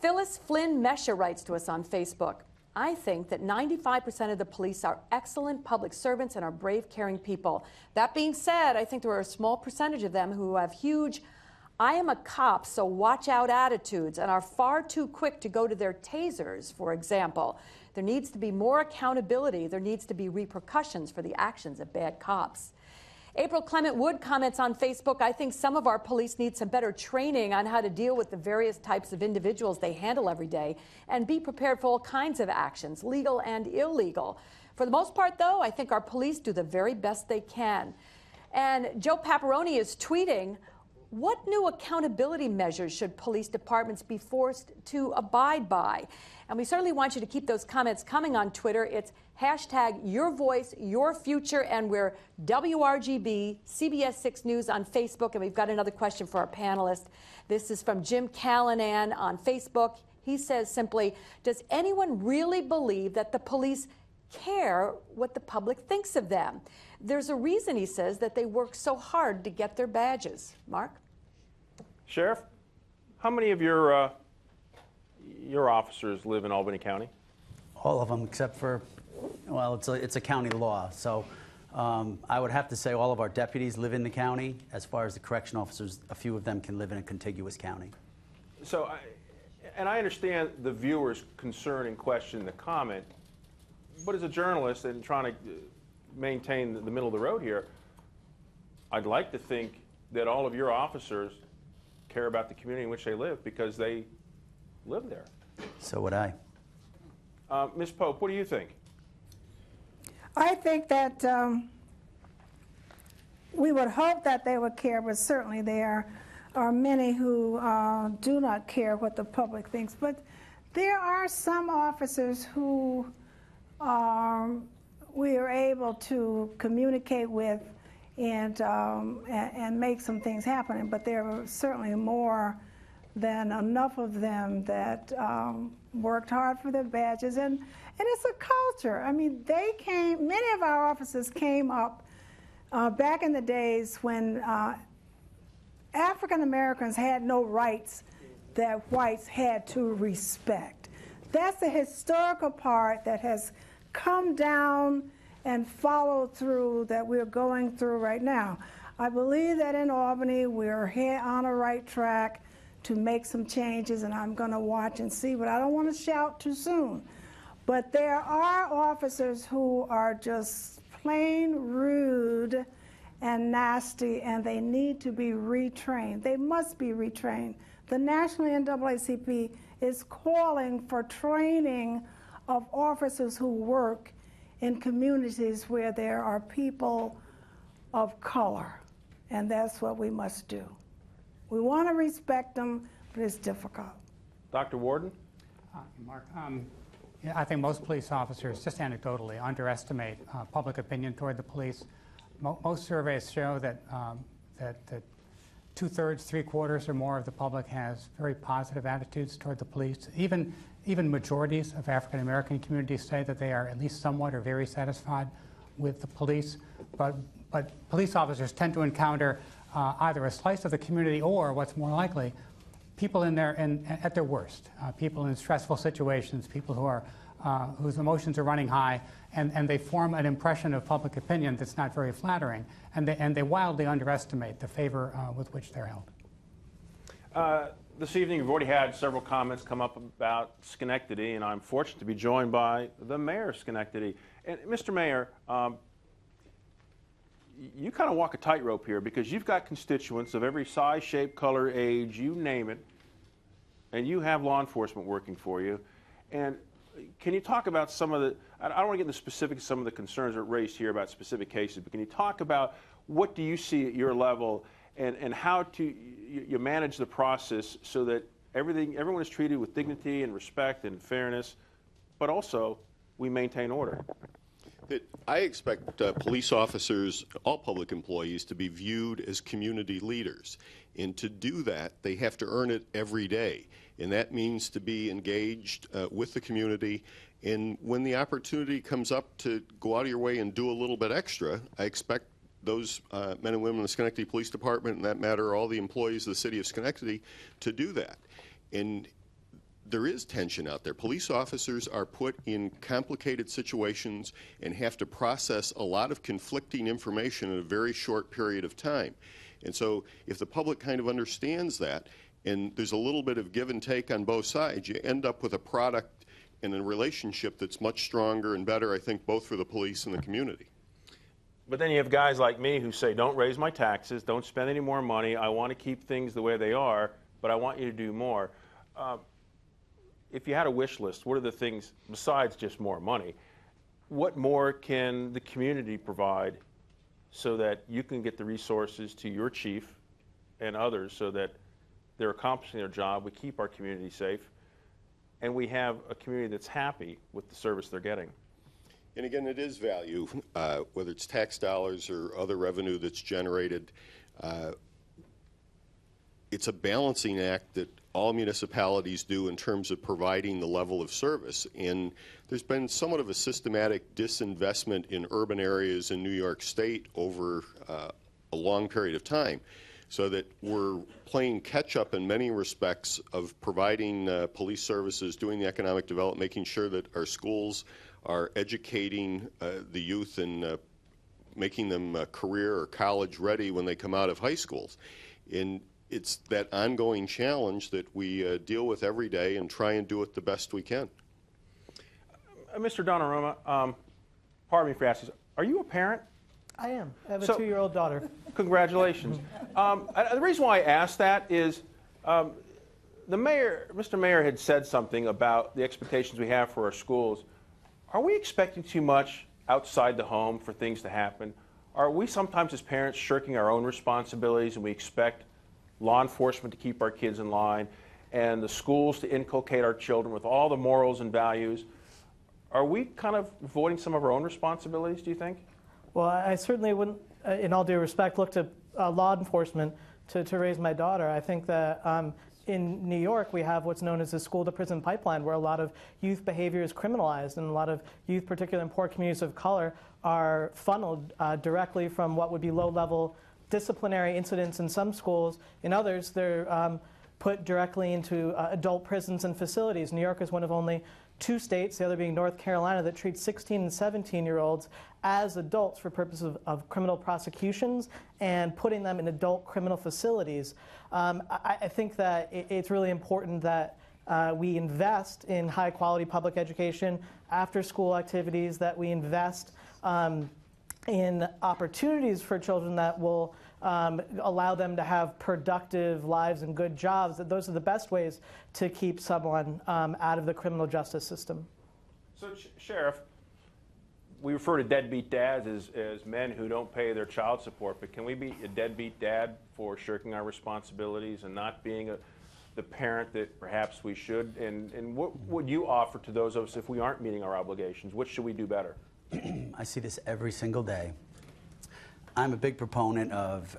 Phyllis Flynn Mesha writes to us on Facebook. I think that 95% of the police are excellent public servants and are brave, caring people. That being said, I think there are a small percentage of them who have huge I am a cop, so watch out attitudes and are far too quick to go to their tasers, for example. There needs to be more accountability. There needs to be repercussions for the actions of bad cops. April Clement Wood comments on Facebook, I think some of our police need some better training on how to deal with the various types of individuals they handle every day and be prepared for all kinds of actions, legal and illegal. For the most part, though, I think our police do the very best they can. And Joe Paparoni is tweeting, what new accountability measures should police departments be forced to abide by? And we certainly want you to keep those comments coming on Twitter. It's hashtag Your Voice, Your Future, and we're WRGB, CBS 6 News on Facebook. And we've got another question for our panelists. This is from Jim Callanan on Facebook. He says simply, does anyone really believe that the police care what the public thinks of them? There's a reason, he says, that they work so hard to get their badges. Mark? Sheriff? How many of your officers live in Albany County? All of them, except for, well, it's a county law. So I would have to say all of our deputies live in the county. As far as the correction officers, a few of them can live in a contiguous county. So, and I understand the viewer's concern and question, the comment, but as a journalist and trying to maintain the middle of the road here, I'd like to think that all of your officers care about the community in which they live because they live there. So would I. Ms. Pope, what do you think? I think that we would hope that they would care, but certainly there are many who do not care what the public thinks. But there are some officers who we are able to communicate with and make some things happen. But there are certainly more than enough of them that worked hard for their badges. And it's a culture. I mean, many of our officers came up back in the days when African Americans had no rights that whites had to respect. That's the historical part that has come down and followed through that we're going through right now. I believe that in Albany we're here on a right track to make some changes, and I'm going to watch and see, but I don't want to shout too soon. But there are officers who are just plain rude and nasty, and they need to be retrained. They must be retrained. The National NAACP is calling for training of officers who work in communities where there are people of color, and that's what we must do. We want to respect them, but it's difficult. Dr. Warden? Mark, yeah, I think most police officers, just anecdotally, underestimate public opinion toward the police. Most surveys show that that 2/3, 3/4 or more of the public has very positive attitudes toward the police. Even majorities of African American communities say that they are at least somewhat or very satisfied with the police. But police officers tend to encounter either a slice of the community or, what's more likely, people at their worst, people in stressful situations, people who are whose emotions are running high, and they form an impression of public opinion that's not very flattering, and they wildly underestimate the favor with which they're held. This evening, we've already had several comments come up about Schenectady, and I'm fortunate to be joined by the mayor of Schenectady. And Mr. Mayor, you kind of walk a tightrope here because you've got constituents of every size, shape, color, age, you name it, and you have law enforcement working for you. And can you talk about some of the, I don't want to get into specifics of some of the concerns that are raised here about specific cases, but can you talk about what do you see at your level and how you manage the process so that everyone is treated with dignity and respect and fairness, but also we maintain order? I expect police officers, all public employees, to be viewed as community leaders. And to do that, they have to earn it every day. And that means to be engaged with the community. And when the opportunity comes up to go out of your way and do a little bit extra, I expect those men and women in the Schenectady Police Department, and that matter, all the employees of the city of Schenectady, to do that. And there is tension out there. Police officers are put in complicated situations and have to process a lot of conflicting information in a very short period of time. And so if the public kind of understands that, and there's a little bit of give and take on both sides, you end up with a product and a relationship that's much stronger and better, I think, both for the police and the community. But then you have guys like me who say, don't raise my taxes, don't spend any more money, I want to keep things the way they are, but I want you to do more. If you had a wish list, what are the things, besides just more money, what more can the community provide so that you can get the resources to your chief and others so that they're accomplishing their job, we keep our community safe, and we have a community that's happy with the service they're getting? And again, it is value, whether it's tax dollars or other revenue that's generated. It's a balancing act that all municipalities do in terms of providing the level of service. And there's been somewhat of a systematic disinvestment in urban areas in New York State over a long period of time. so that we're playing catch-up in many respects of providing police services, doing the economic development, making sure that our schools are educating the youth and making them career or college ready when they come out of high schools. And it's that ongoing challenge that we deal with every day and try and do it the best we can. Mr. Donnarumma, pardon me for asking, are you a parent? I am. I have a 2-year-old daughter. Congratulations. The reason why I asked that is the mayor, Mr. Mayor, had said something about the expectations we have for our schools. Are we expecting too much outside the home for things to happen? Are we sometimes as parents shirking our own responsibilities, and we expect law enforcement to keep our kids in line and the schools to inculcate our children with all the morals and values? Are we kind of avoiding some of our own responsibilities, do you think? Well, I certainly wouldn't, in all due respect, look to law enforcement to raise my daughter. I think that in New York, we have what's known as the school-to-prison pipeline, where a lot of youth behavior is criminalized, and a lot of youth, particularly in poor communities of color, are funneled directly from what would be low-level disciplinary incidents in some schools. In others, they're put directly into adult prisons and facilities. New York is one of only 2 states, the other being North Carolina, that treats 16 and 17-year-olds as adults for purposes of criminal prosecutions and putting them in adult criminal facilities. I think that it's really important that we invest in high-quality public education, after-school activities, that we invest in opportunities for children that will allow them to have productive lives and good jobs. That those are the best ways to keep someone out of the criminal justice system. So, Sheriff, we refer to deadbeat dads as men who don't pay their child support, but can we be a deadbeat dad for shirking our responsibilities and not being the parent that perhaps we should? And what would you offer to those of us if we aren't meeting our obligations? What should we do better? I see this every single day. I'm a big proponent of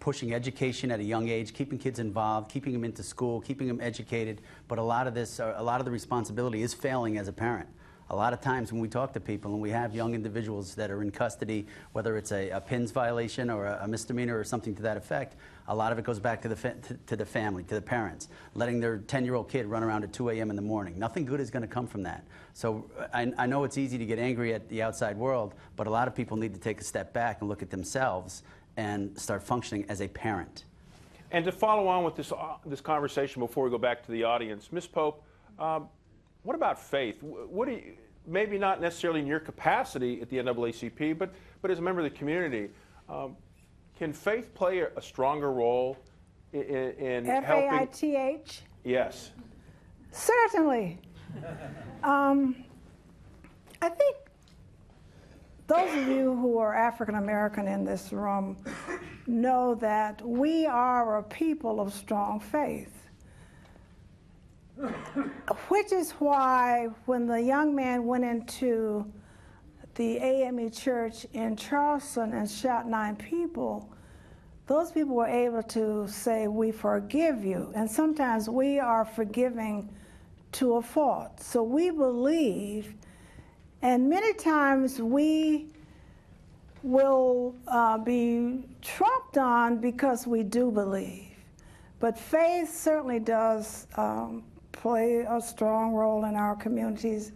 pushing education at a young age, keeping kids involved, keeping them into school, keeping them educated. But a lot of the responsibility is failing as a parent. A lot of times when we talk to people and we have young individuals that are in custody, whether it's a PINS violation or a misdemeanor or something to that effect, a lot of it goes back to the family, to the parents, letting their 10-year-old kid run around at 2 a.m. in the morning. Nothing good is going to come from that. So I know it's easy to get angry at the outside world, but a lot of people need to take a step back and look at themselves and start functioning as a parent. And to follow on with this conversation before we go back to the audience, Ms. Pope, what about faith? What do you, maybe not necessarily in your capacity at the NAACP, but as a member of the community, can faith play a stronger role in helping? F-A-I-T-H? Yes. Certainly. I think those of you who are African American in this room know that we are a people of strong faith. Which is why when the young man went into the AME church in Charleston and shot 9 people, those people were able to say, "We forgive you." And sometimes we are forgiving to a fault. So we believe, and many times we will be trumped on because we do believe. But faith certainly does play a strong role in our communities.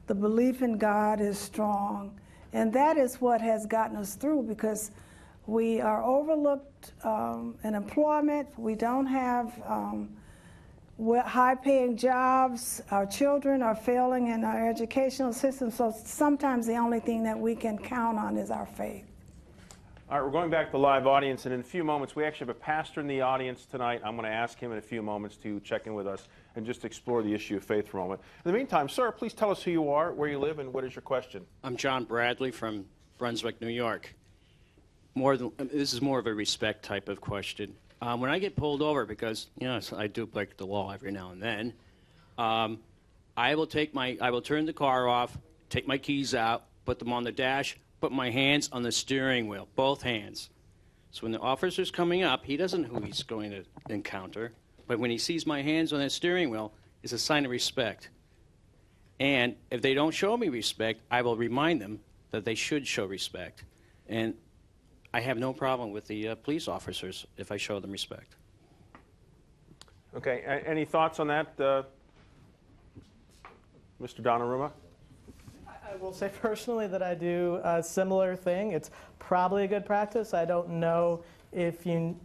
The belief in God is strong, and that is what has gotten us through, because we are overlooked in employment. We don't have high-paying jobs. Our children are failing in our educational system, so sometimes the only thing that we can count on is our faith. All right, we're going back to the live audience, and in a few moments, we actually have a pastor in the audience tonight. I'm going to ask him in a few moments to check in with us and just explore the issue of faith for a moment. In the meantime, sir, please tell us who you are, where you live, and what is your question? I'm John Bradley from Brunswick, New York. This is more of a respect type of question. When I get pulled over, because I do break the law every now and then, I will turn the car off, take my keys out, put them on the dash, put my hands on the steering wheel, both hands. So when the officer's coming up, he doesn't know who he's going to encounter, but when he sees my hands on that steering wheel, it's a sign of respect. And if they don't show me respect, I will remind them that they should show respect. And I have no problem with the police officers if I show them respect. Okay, any thoughts on that, Mr. Donnarumma? I will say personally that I do a similar thing. It's probably a good practice. I don't know if you,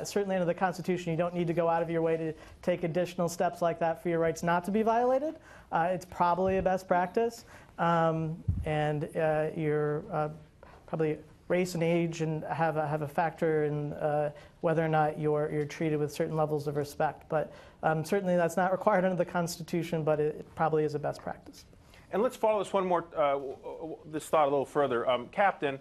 certainly under the Constitution, you don't need to go out of your way to take additional steps like that for your rights not to be violated. It's probably a best practice. And your probably race and age and have a factor in whether or not you're treated with certain levels of respect. But certainly that's not required under the Constitution, but it probably is a best practice. And let's follow this this thought a little further. Captain,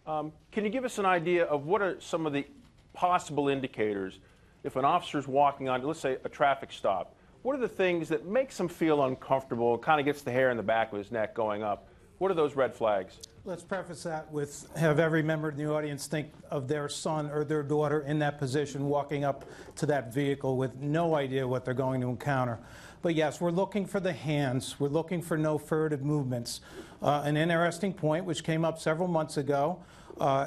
can you give us an idea of what are some of the possible indicators if an officer's walking on, let's say, a traffic stop? What are the things that makes him feel uncomfortable and kind of gets the hair in the back of his neck going up? What are those red flags? Let's preface that with have every member in the audience think of their son or their daughter in that position walking up to that vehicle with no idea what they're going to encounter. But yes, we're looking for the hands. We're looking for no furtive movements. An interesting point, which came up several months ago,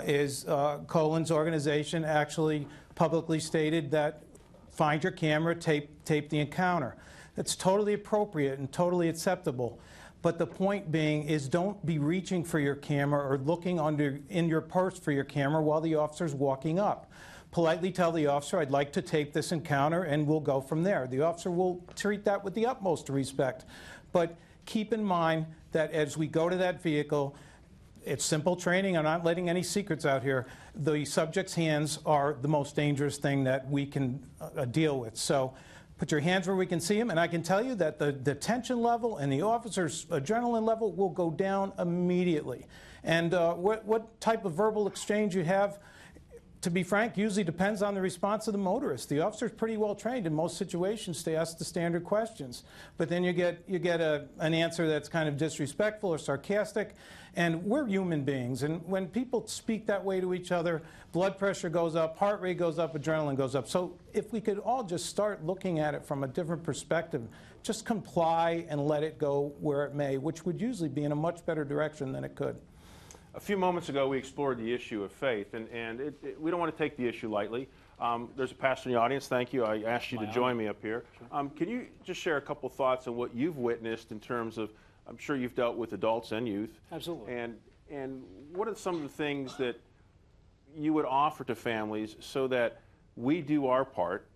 is Colin's organization actually publicly stated that find your camera, tape the encounter. That's totally appropriate and totally acceptable. But the point being is don't be reaching for your camera or looking in your purse for your camera while the officer's walking up. Politely tell the officer, I'd like to tape this encounter, and we'll go from there. The officer will treat that with the utmost respect. But keep in mind that as we go to that vehicle, it's simple training. I'm not letting any secrets out here. The subject's hands are the most dangerous thing that we can deal with. So put your hands where we can see them, and I can tell you that the tension level and the officer's adrenaline level will go down immediately. And what type of verbal exchange you have, to be frank, usually depends on the response of the motorist. The officer's pretty well trained in most situations to ask the standard questions. But then you get an answer that's kind of disrespectful or sarcastic. And we're human beings. And when people speak that way to each other, blood pressure goes up, heart rate goes up, adrenaline goes up. So if we could all just start looking at it from a different perspective, just comply and let it go where it may, which would usually be in a much better direction than it could. A few moments ago, we explored the issue of faith, and we don't want to take the issue lightly. There's a pastor in the audience. Thank you. I asked you to join me up here. Can you just share a couple thoughts on what you've witnessed in terms of, I'm sure you've dealt with adults and youth. Absolutely. And what are some of the things that you would offer to families so that we do our part,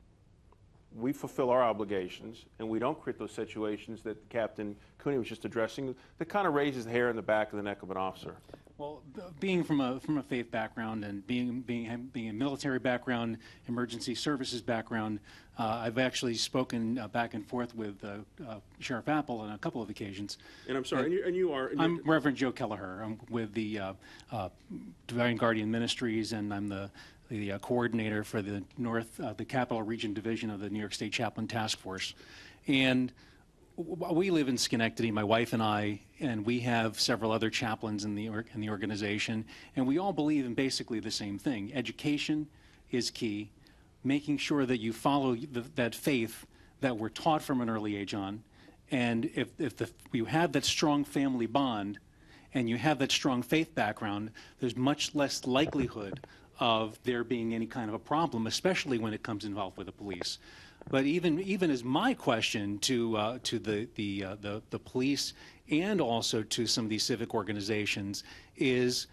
we fulfill our obligations, and we don't create those situations that Captain Cooney was just addressing that kind of raises the hair in the back of the neck of an officer? Well, being from a faith background and being a military background, emergency services background, I've actually spoken back and forth with Sheriff Apple on a couple of occasions. And I'm sorry, and you are? I'm Reverend Joe Kelleher. I'm with the Divine Guardian Ministries, and I'm the coordinator for the the Capital Region Division of the New York State Chaplain Task Force. And we live in Schenectady, my wife and I, and we have several other chaplains in the organization, and we all believe in basically the same thing. Education is key, making sure that you follow that faith that we're taught from an early age on, and if you have that strong family bond and you have that strong faith background, there's much less likelihood of there being any kind of a problem, especially when it comes involved with the police. But even as my question to the police and also to some of these civic organizations is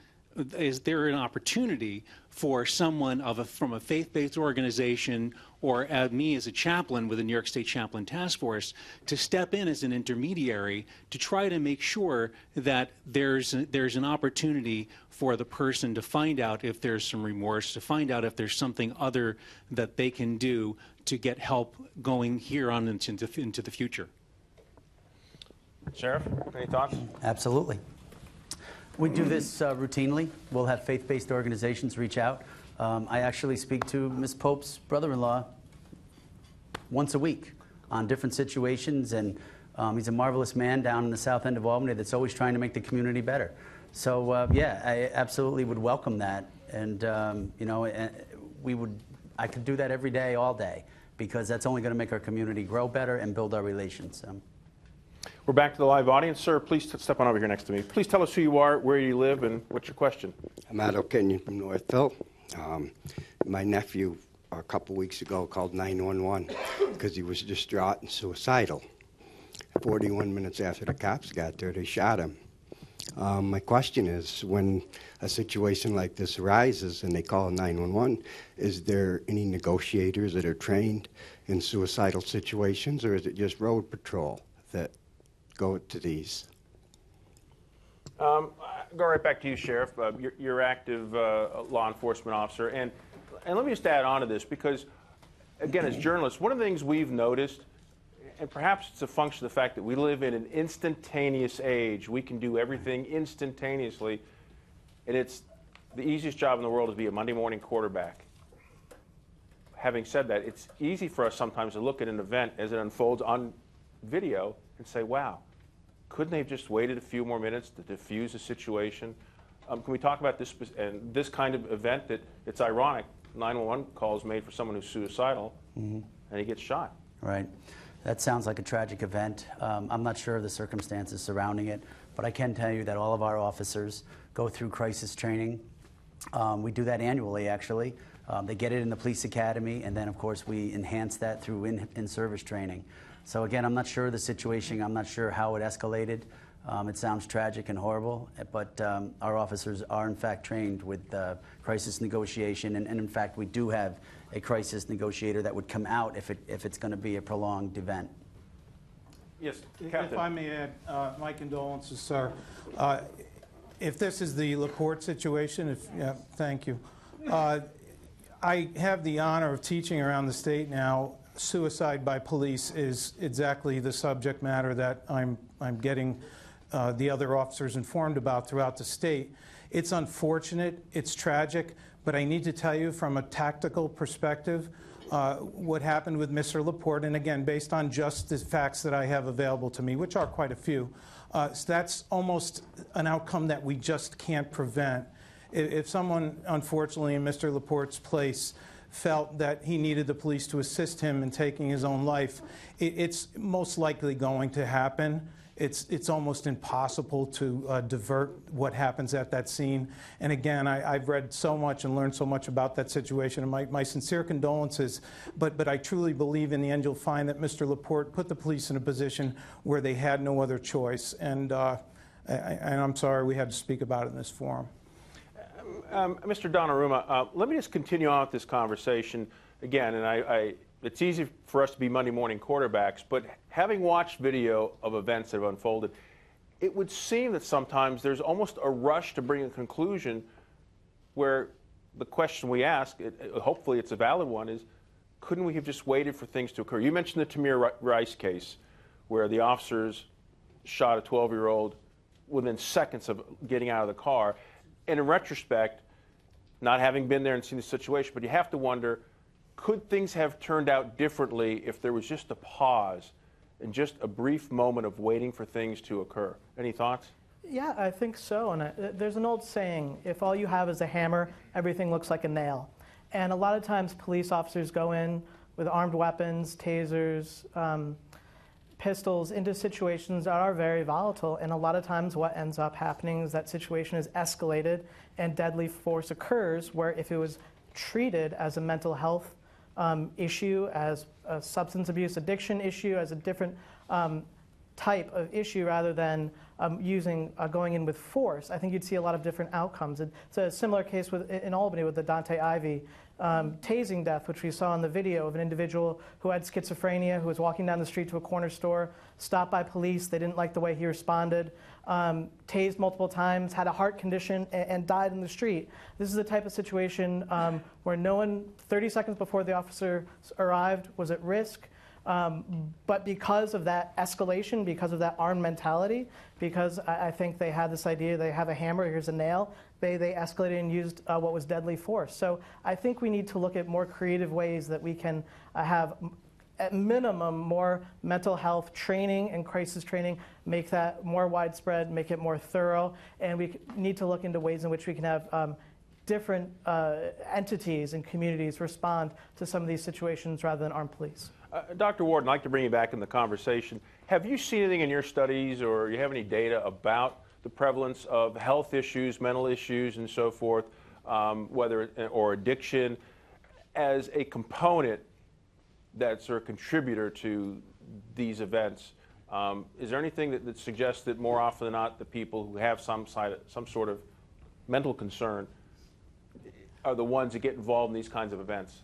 there an opportunity for someone from a faith-based organization or me as a chaplain with the New York State Chaplain Task Force to step in as an intermediary to try to make sure that there's an opportunity for the person to find out if there's some remorse, to find out if there's something other that they can do to get help going here on into the future. Sheriff, any thoughts? Absolutely. We do this routinely. We'll have faith-based organizations reach out. I actually speak to Ms. Pope's brother-in-law once a week on different situations, and he's a marvelous man down in the south end of Albany that's always trying to make the community better. So yeah, I absolutely would welcome that, and you know, I could do that every day, all day, because that's only going to make our community grow better and build our relations. We're back to the live audience. Sir, please step on over here next to me. Please tell us who you are, where you live, and what's your question. I'm Otto Kenyon from Northville. My nephew, a couple weeks ago, called 911 because he was distraught and suicidal. 41 minutes after the cops got there, they shot him. My question is, when a situation like this arises and they call 911, is there any negotiators that are trained in suicidal situations, or is it just road patrol that go to these? Go right back to you, Sheriff. You're active law enforcement officer. And let me just add on to this, because, again, as journalists, one of the things we've noticed, and perhaps it's a function of the fact that we live in an instantaneous age. We can do everything instantaneously, and it's the easiest job in the world is to be a Monday morning quarterback. Having said that, it's easy for us sometimes to look at an event as it unfolds on video and say, wow, couldn't they have just waited a few more minutes to diffuse the situation? Can we talk about this and this kind of event that it's ironic, 911 calls made for someone who's suicidal, and he gets shot? Right. That sounds like a tragic event. I'm not sure of the circumstances surrounding it, but I can tell you that all of our officers go through crisis training. We do that annually, actually. They get it in the police academy, and then, of course, we enhance that through in-service training. So, again, I'm not sure of the situation. I'm not sure how it escalated. It sounds tragic and horrible, but our officers are, in fact, trained with crisis negotiation, and in fact, we do have a crisis negotiator that would come out if it's going to be a prolonged event. Yes, Captain. If I may add, my condolences, sir. If this is the LaPorte situation, thank you. I have the honor of teaching around the state now. Suicide by police is exactly the subject matter that I'm getting the other officers informed about throughout the state. It's unfortunate, it's tragic, but I need to tell you from a tactical perspective what happened with Mr. LaPorte, and again, based on just the facts that I have available to me, which are quite a few, so that's almost an outcome that we just can't prevent. If someone, unfortunately, in Mr. LaPorte's place felt that he needed the police to assist him in taking his own life, it's most likely going to happen. It's almost impossible to divert what happens at that scene. And again, I've read so much and learned so much about that situation, and my sincere condolences. But I truly believe in the end you'll find that Mr. LaPorte put the police in a position where they had no other choice. And I'm sorry we had to speak about it in this forum. Mr. Donnarumma, let me just continue on with this conversation again, and it's easy for us to be Monday morning quarterbacks, but having watched video of events that have unfolded, it would seem that sometimes there's almost a rush to bring a conclusion where the question we ask, hopefully it's a valid one, is couldn't we have just waited for things to occur? You mentioned the Tamir Rice case where the officers shot a 12-year-old within seconds of getting out of the car. And in retrospect, not having been there and seen the situation, but you have to wonder, could things have turned out differently if there was just a pause and just a brief moment of waiting for things to occur? Any thoughts? Yeah, I think so. And there's an old saying, if all you have is a hammer, everything looks like a nail. And a lot of times police officers go in with armed weapons, tasers, pistols into situations that are very volatile, and a lot of times what ends up happening is that situation is escalated and deadly force occurs, where if it was treated as a mental health issue, as a substance abuse addiction issue, as a different type of issue rather than going in with force, I think you'd see a lot of different outcomes. It's a similar case in Albany with the Dante Ivey tasing death, which we saw in the video of an individual who had schizophrenia, who was walking down the street to a corner store, stopped by police. They didn't like the way he responded, tased multiple times, had a heart condition, and died in the street. This is the type of situation where no one, 30 seconds before the officer arrived, was at risk. But because of that escalation, because of that armed mentality, because I think they had this idea, they have a hammer, here's a nail, they escalated and used what was deadly force. So I think we need to look at more creative ways that we can have, at minimum, more mental health training and crisis training, make that more widespread, make it more thorough, and we need to look into ways in which we can have different entities and communities respond to some of these situations rather than armed police. Dr. Warden, I'd like to bring you back in the conversation. Have you seen anything in your studies, or you have any data about the prevalence of health issues, mental issues, and so forth, or addiction, as a component that's a contributor to these events? Is there anything that suggests that more often than not, the people who have some sort of mental concern are the ones that get involved in these kinds of events?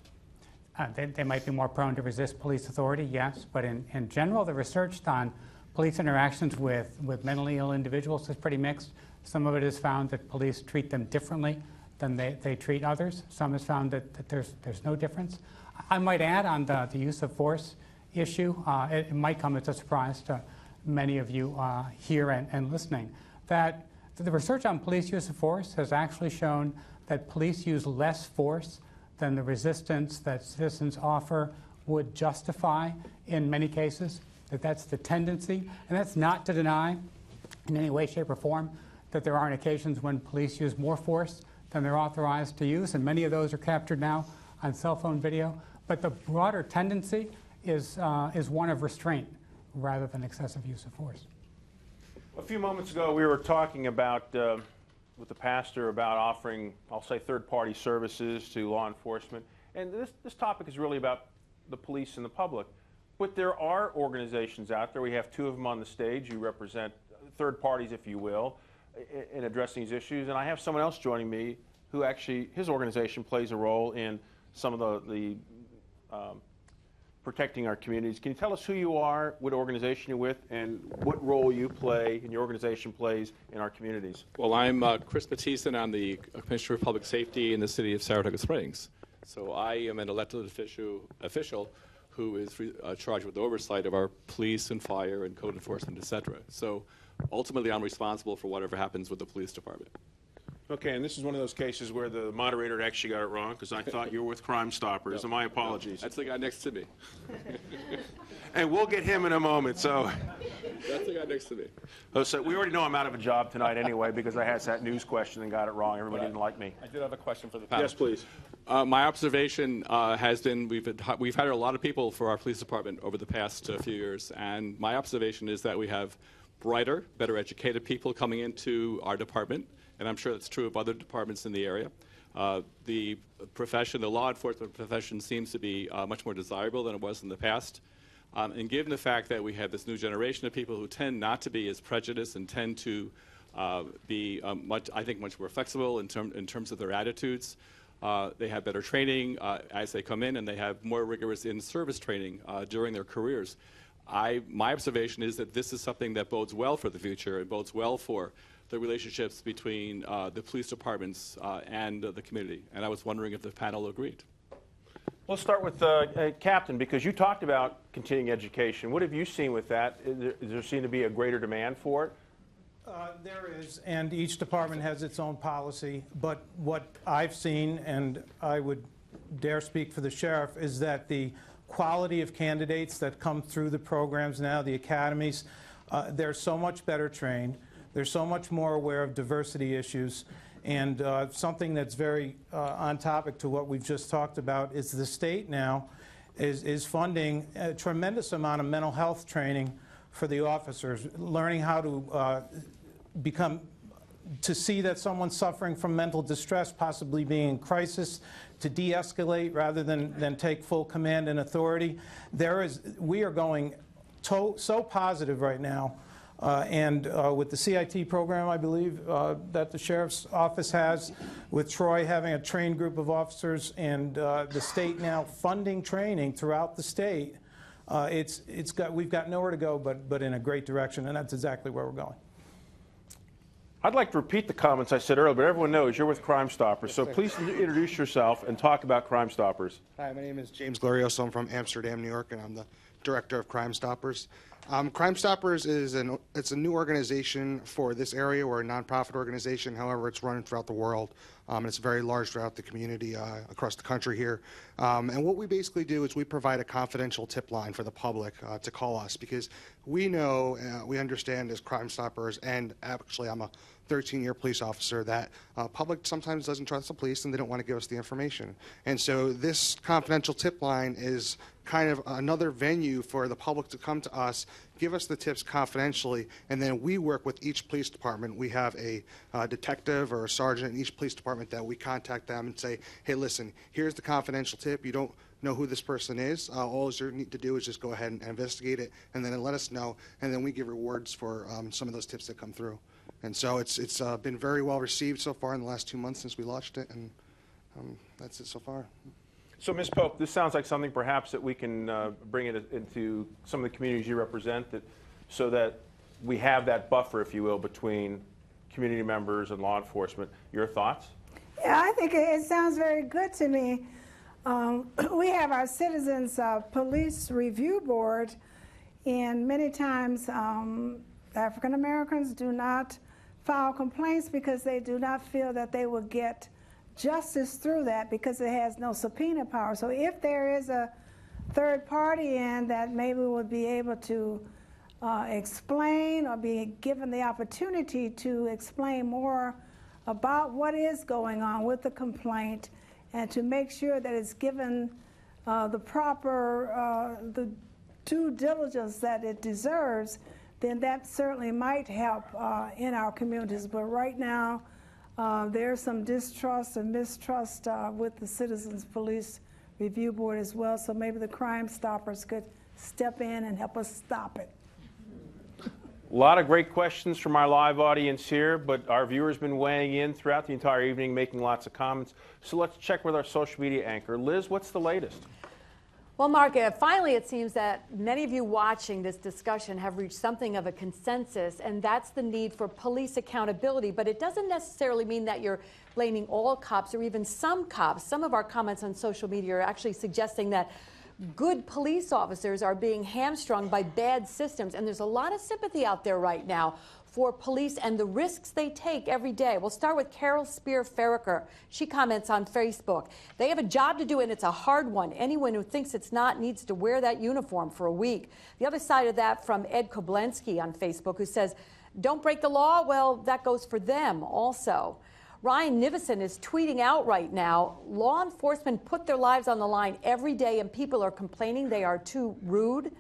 They might be more prone to resist police authority, yes, but in general, the research on police interactions with mentally ill individuals is pretty mixed. Some of it has found that police treat them differently than they treat others. Some has found that there's no difference. I might add on the use of force issue, it might come as a surprise to many of you here and listening, that the research on police use of force has actually shown that police use less force than the resistance that citizens offer would justify in many cases, that's the tendency. And that's not to deny in any way, shape, or form that there aren't occasions when police use more force than they're authorized to use, and many of those are captured now on cell phone video. But the broader tendency is one of restraint rather than excessive use of force. A few moments ago, we were talking about with the pastor about offering, I'll say, third-party services to law enforcement. And this topic is really about the police and the public. But there are organizations out there. We have two of them on the stage. You represent third parties, if you will, in addressing these issues. And I have someone else joining me who actually, his organization plays a role in some of the protecting our communities. Can you tell us who you are, what organization you're with, and what role you play and your organization plays in our communities? Well, I'm Chris Matisse, and I'm the Commissioner of Public Safety in the city of Saratoga Springs. So I am an elected official who is charged with oversight of our police and fire and code enforcement, et cetera. So ultimately, I'm responsible for whatever happens with the police department. Okay, and this is one of those cases where the moderator actually got it wrong, because I thought you were with Crime Stoppers, Yep. and my apologies. That's the guy next to me. And we'll get him in a moment, so. That's the guy next to me. Oh, so we already know I'm out of a job tonight anyway, because I asked that news question and got it wrong. Everybody didn't like me. I did have a question for the panel. Yes, please. My observation has been we've hired a lot of people for our police department over the past few years, and my observation is that we have brighter, better educated people coming into our department, and I'm sure that's true of other departments in the area. The profession, the law enforcement profession, seems to be much more desirable than it was in the past. And given the fact that we have this new generation of people who tend not to be as prejudiced and tend to be much more flexible in terms of their attitudes, they have better training as they come in, and they have more rigorous in-service training during their careers. My observation is that this is something that bodes well for the future. It bodes well for the relationships between the police departments and the community. And I was wondering if the panel agreed. Let's start with Captain, because you talked about continuing education. What have you seen with that? Does there seem to be a greater demand for it? There is, and each department has its own policy. But what I've seen, and I would dare speak for the sheriff, is that the quality of candidates that come through the programs now, the academies, they're so much better trained. They're so much more aware of diversity issues. And something that's very on topic to what we've just talked about is the state now is funding a tremendous amount of mental health training for the officers, learning how to to see that someone's suffering from mental distress, possibly being in crisis, to de-escalate rather than take full command and authority. We are going so positive right now. And with the CIT program, I believe, that the Sheriff's Office has, with Troy having a trained group of officers, and the state now funding training throughout the state, we've got nowhere to go but in a great direction, and that's exactly where we're going. I'd like to repeat the comments I said earlier, but everyone knows you're with Crime Stoppers, so please introduce yourself and talk about Crime Stoppers. Hi, my name is James Glorioso. I'm from Amsterdam, New York, and I'm the director of Crime Stoppers. Crime Stoppers is it's a new organization for this area. We're a nonprofit organization. However, it's running throughout the world. And it's very large throughout the community across the country here. And what we basically do is we provide a confidential tip line for the public to call us, because we know, we understand as Crime Stoppers, and actually I'm a 13-year police officer, that public sometimes doesn't trust the police and they don't want to give us the information. And so this confidential tip line is kind of another venue for the public to come to us, give us the tips confidentially, and then we work with each police department. We have a detective or a sergeant in each police department that we contact them and say, hey, listen, here's the confidential tip. You don't know who this person is. All you need to do is just go ahead and investigate it, and then let us know, and then we give rewards for some of those tips that come through. And so it's been very well received so far in the last 2 months since we launched it, and that's it so far. So, Ms. Pope, this sounds like something perhaps that we can bring it into some of the communities you represent, so that we have that buffer, if you will, between community members and law enforcement. Your thoughts? Yeah, I think it sounds very good to me. We have our Citizens Police Review Board, and many times African Americans do not file complaints because they do not feel that they will get justice through that, because it has no subpoena power. So if there is a third party in that maybe would be able to explain or be given the opportunity to explain more about what is going on with the complaint, and to make sure that it's given the proper the due diligence that it deserves, then that certainly might help in our communities. But right now, there's some distrust and mistrust with the Citizens Police Review Board as well, so maybe the Crime Stoppers could step in and help us stop it. A lot of great questions from our live audience here, but our viewers have been weighing in throughout the entire evening, making lots of comments. So let's check with our social media anchor. Liz, what's the latest? Well, Mark, finally it seems that many of you watching this discussion have reached something of a consensus, and that's the need for police accountability. But it doesn't necessarily mean that you're blaming all cops or even some cops. Some of our comments on social media are actually suggesting that good police officers are being hamstrung by bad systems, and there's a lot of sympathy out there right now for police and the risks they take every day. We'll start with Carol Spear-Farricker. She comments on Facebook. They have a job to do, and it's a hard one. Anyone who thinks it's not needs to wear that uniform for a week. The other side of that from Ed Koblensky on Facebook, who says, don't break the law? Well, that goes for them also. Ryan Nivison is tweeting out right now, law enforcement put their lives on the line every day, and people are complaining they are too rude.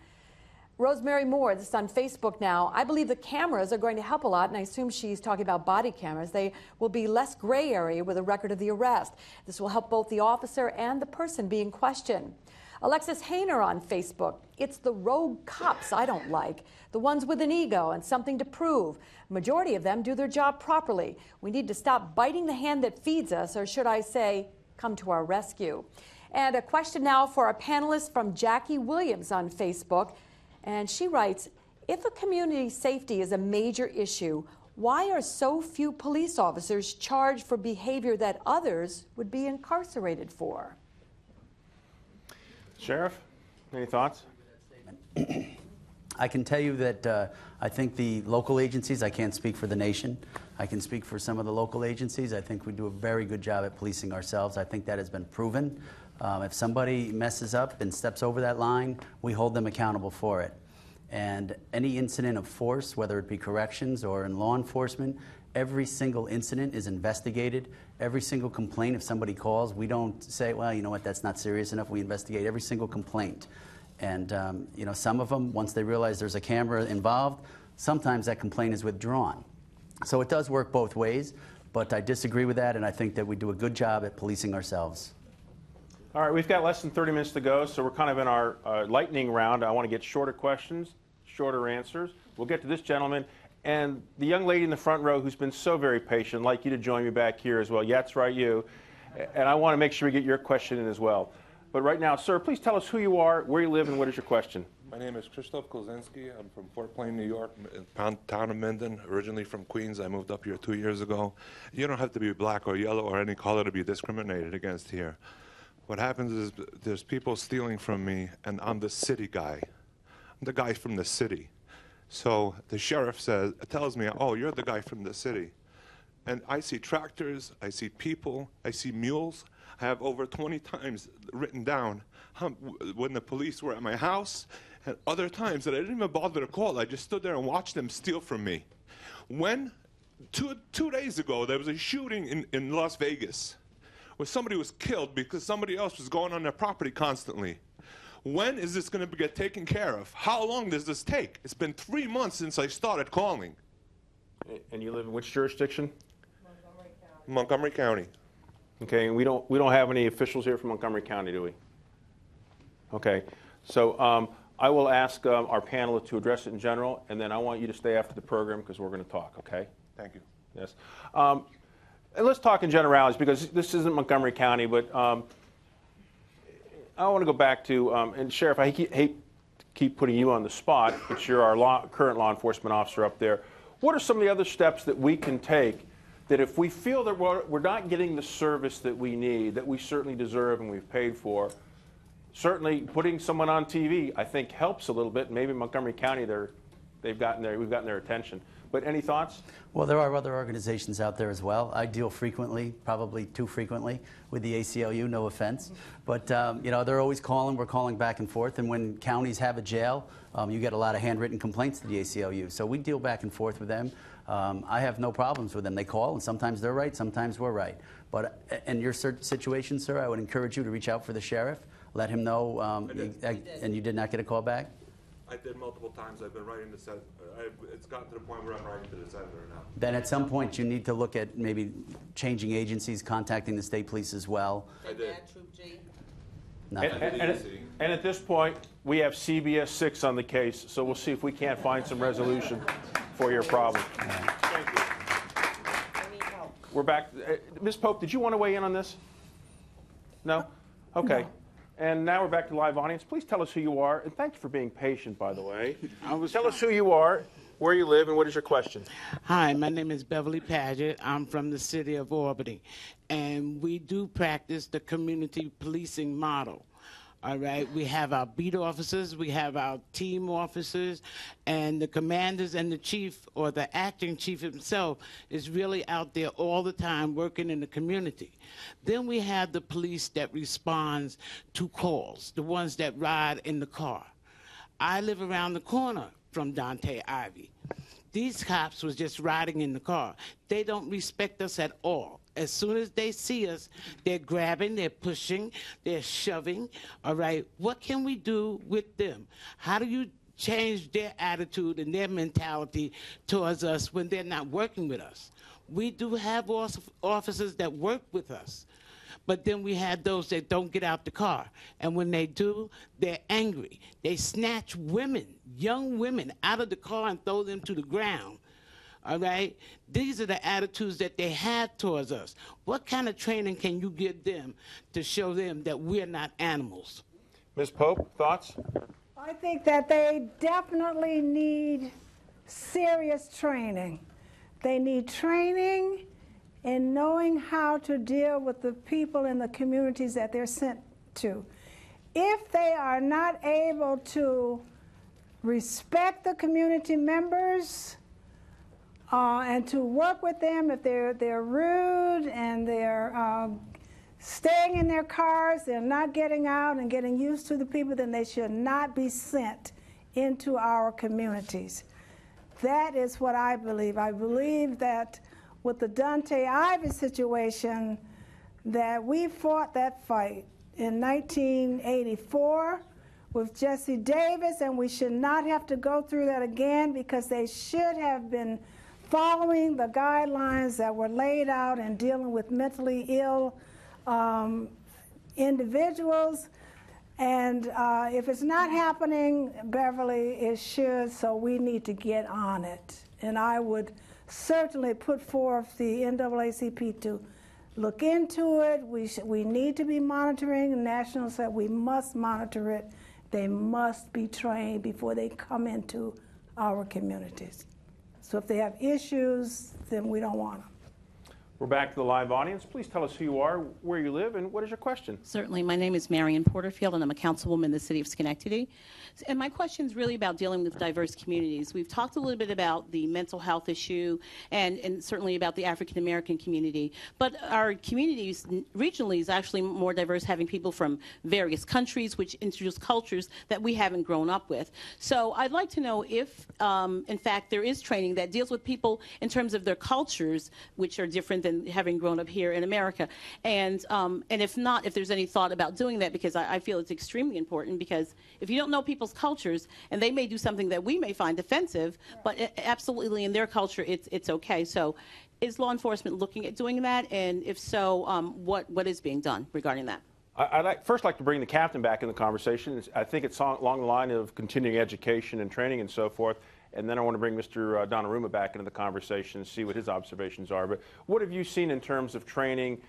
Rosemary Moore, this is on Facebook now. I believe the cameras are going to help a lot, and I assume she's talking about body cameras. They will be less gray area with a record of the arrest. This will help both the officer and the person being questioned. Alexis Hayner on Facebook. It's the rogue cops I don't like, the ones with an ego and something to prove. Majority of them do their job properly. We need to stop biting the hand that feeds us, or should I say, come to our rescue. And a question now for our panelists from Jackie Williams on Facebook. And she writes, if a community safety is a major issue, why are so few police officers charged for behavior that others would be incarcerated for? Sheriff, any thoughts? I can tell you that I think the local agencies, I can't speak for the nation, I can speak for some of the local agencies. I think we do a very good job at policing ourselves. I think that has been proven. If somebody messes up and steps over that line, we hold them accountable for it. And any incident of force, whether it be corrections or in law enforcement, every single incident is investigated. Every single complaint, if somebody calls, we don't say, well, you know what, that's not serious enough. We investigate every single complaint. And you know, some of them, once they realize there's a camera involved, sometimes that complaint is withdrawn. So it does work both ways, but I disagree with that, and I think that we do a good job at policing ourselves. All right, we've got less than 30 minutes to go, so we're kind of in our lightning round. I want to get shorter questions, shorter answers. We'll get to this gentleman. And the young lady in the front row who's been so very patient, I'd like you to join me back here as well. Yeah, that's right, you. And I want to make sure we get your question in as well. But right now, sir, please tell us who you are, where you live, and what is your question? My name is Krzysztof Kozinski. I'm from Fort Plain, New York, town of Minden, originally from Queens. I moved up here 2 years ago. You don't have to be black or yellow or any color to be discriminated against here. What happens is there's people stealing from me, and I'm the city guy. the guy from the city. So the sheriff tells me, oh, you're the guy from the city. And I see tractors, I see people, I see mules. I have over 20 times written down when the police were at my house, and other times that I didn't even bother to call. I just stood there and watched them steal from me. When, two days ago, there was a shooting in Las Vegas where somebody was killed because somebody else was going on their property constantly. When is this going to get taken care of? How long does this take? It's been 3 months since I started calling. And you live in which jurisdiction? Montgomery County. Okay, and we don't have any officials here from Montgomery County, do we? Okay, so I will ask our panelists to address it in general, and then I want you to stay after the program because we're going to talk, okay? Thank you. Yes. And let's talk in generalities because this isn't Montgomery County, but I want to go back to, and Sheriff, I hate to keep putting you on the spot, but you're our current law enforcement officer up there. What are some of the other steps that we can take that if we feel that we're not getting the service that we need, that we certainly deserve and we've paid for, certainly putting someone on TV, I think, helps a little bit. Maybe Montgomery County, we've gotten their attention. But any thoughts? Well, there are other organizations out there as well. I deal frequently, probably too frequently, with the ACLU, no offense. But, you know, they're always calling. We're calling back and forth. And when counties have a jail, you get a lot of handwritten complaints to the ACLU. So we deal back and forth with them. I have no problems with them. They call, and sometimes they're right, sometimes we're right. But in your situation, sir, I would encourage you to reach out for the sheriff, let him know, and you did not get a call back? I did multiple times. I've been writing to the senator. It's gotten to the point where I'm writing to the senator now. Then at some point you need to look at maybe changing agencies, contacting the state police as well. I did. And at this point, we have CBS 6 on the case, so we'll see if we can't find some resolution for your problem. Thank you. We're back. Ms. Pope, did you want to weigh in on this? No? Okay. No. And now we're back to live audience. Please tell us who you are, and thank you for being patient, by the way. Tell us who you are, where you live, and what is your question? Hi, my name is Beverly Paget. I'm from the city of Albany, and we do practice the community policing model. All right, we have our beat officers, we have our team officers, and the commanders and the chief or the acting chief himself is really out there all the time working in the community. Then we have the police that responds to calls, the ones that ride in the car. I live around the corner from Dante Ivy. These cops was just riding in the car. They don't respect us at all. As soon as they see us, they're grabbing, they're pushing, they're shoving. All right, what can we do with them? How do you change their attitude and their mentality towards us when they're not working with us? We do have officers that work with us, but then we have those that don't get out the car. And when they do, they're angry. They snatch women, young women, out of the car and throw them to the ground. All right? These are the attitudes that they have towards us. What kind of training can you give them to show them that we're not animals? Ms. Pope, thoughts? I think that they definitely need serious training. They need training in knowing how to deal with the people in the communities that they're sent to. If they are not able to respect the community members, and to work with them if they're rude and they're staying in their cars, they're not getting out and getting used to the people, then they should not be sent into our communities. That is what I believe. I believe that with the Dante Ivy situation, that we fought that fight in 1984 with Jesse Davis, and we should not have to go through that again because they should have been following the guidelines that were laid out in dealing with mentally ill individuals. And if it's not happening, Beverly, it should, so we need to get on it. And I would certainly put forth the NAACP to look into it. We need to be monitoring. The National said we must monitor it. They must be trained before they come into our communities. So if they have issues, then we don't want them. We're back to the live audience. Please tell us who you are, where you live, and what is your question? Certainly. My name is Marion Porterfield, and I'm a councilwoman in the city of Schenectady. And my question is really about dealing with diverse communities. We've talked a little bit about the mental health issue and certainly about the African American community. But our communities regionally is actually more diverse, having people from various countries, which introduce cultures that we haven't grown up with. So I'd like to know if, in fact, there is training that deals with people in terms of their cultures, which are different than having grown up here in America. And if not, if there's any thought about doing that, because I feel it's extremely important, because if you don't know people's cultures, and they may do something that we may find offensive, but absolutely in their culture, it's okay. So is law enforcement looking at doing that? And if so, what is being done regarding that? I'd first like to bring the captain back in the conversation. I think it's along the line of continuing education and training and so forth. And then I want to bring Mr. Donnarumma back into the conversation and see what his observations are. But what have you seen in terms of training,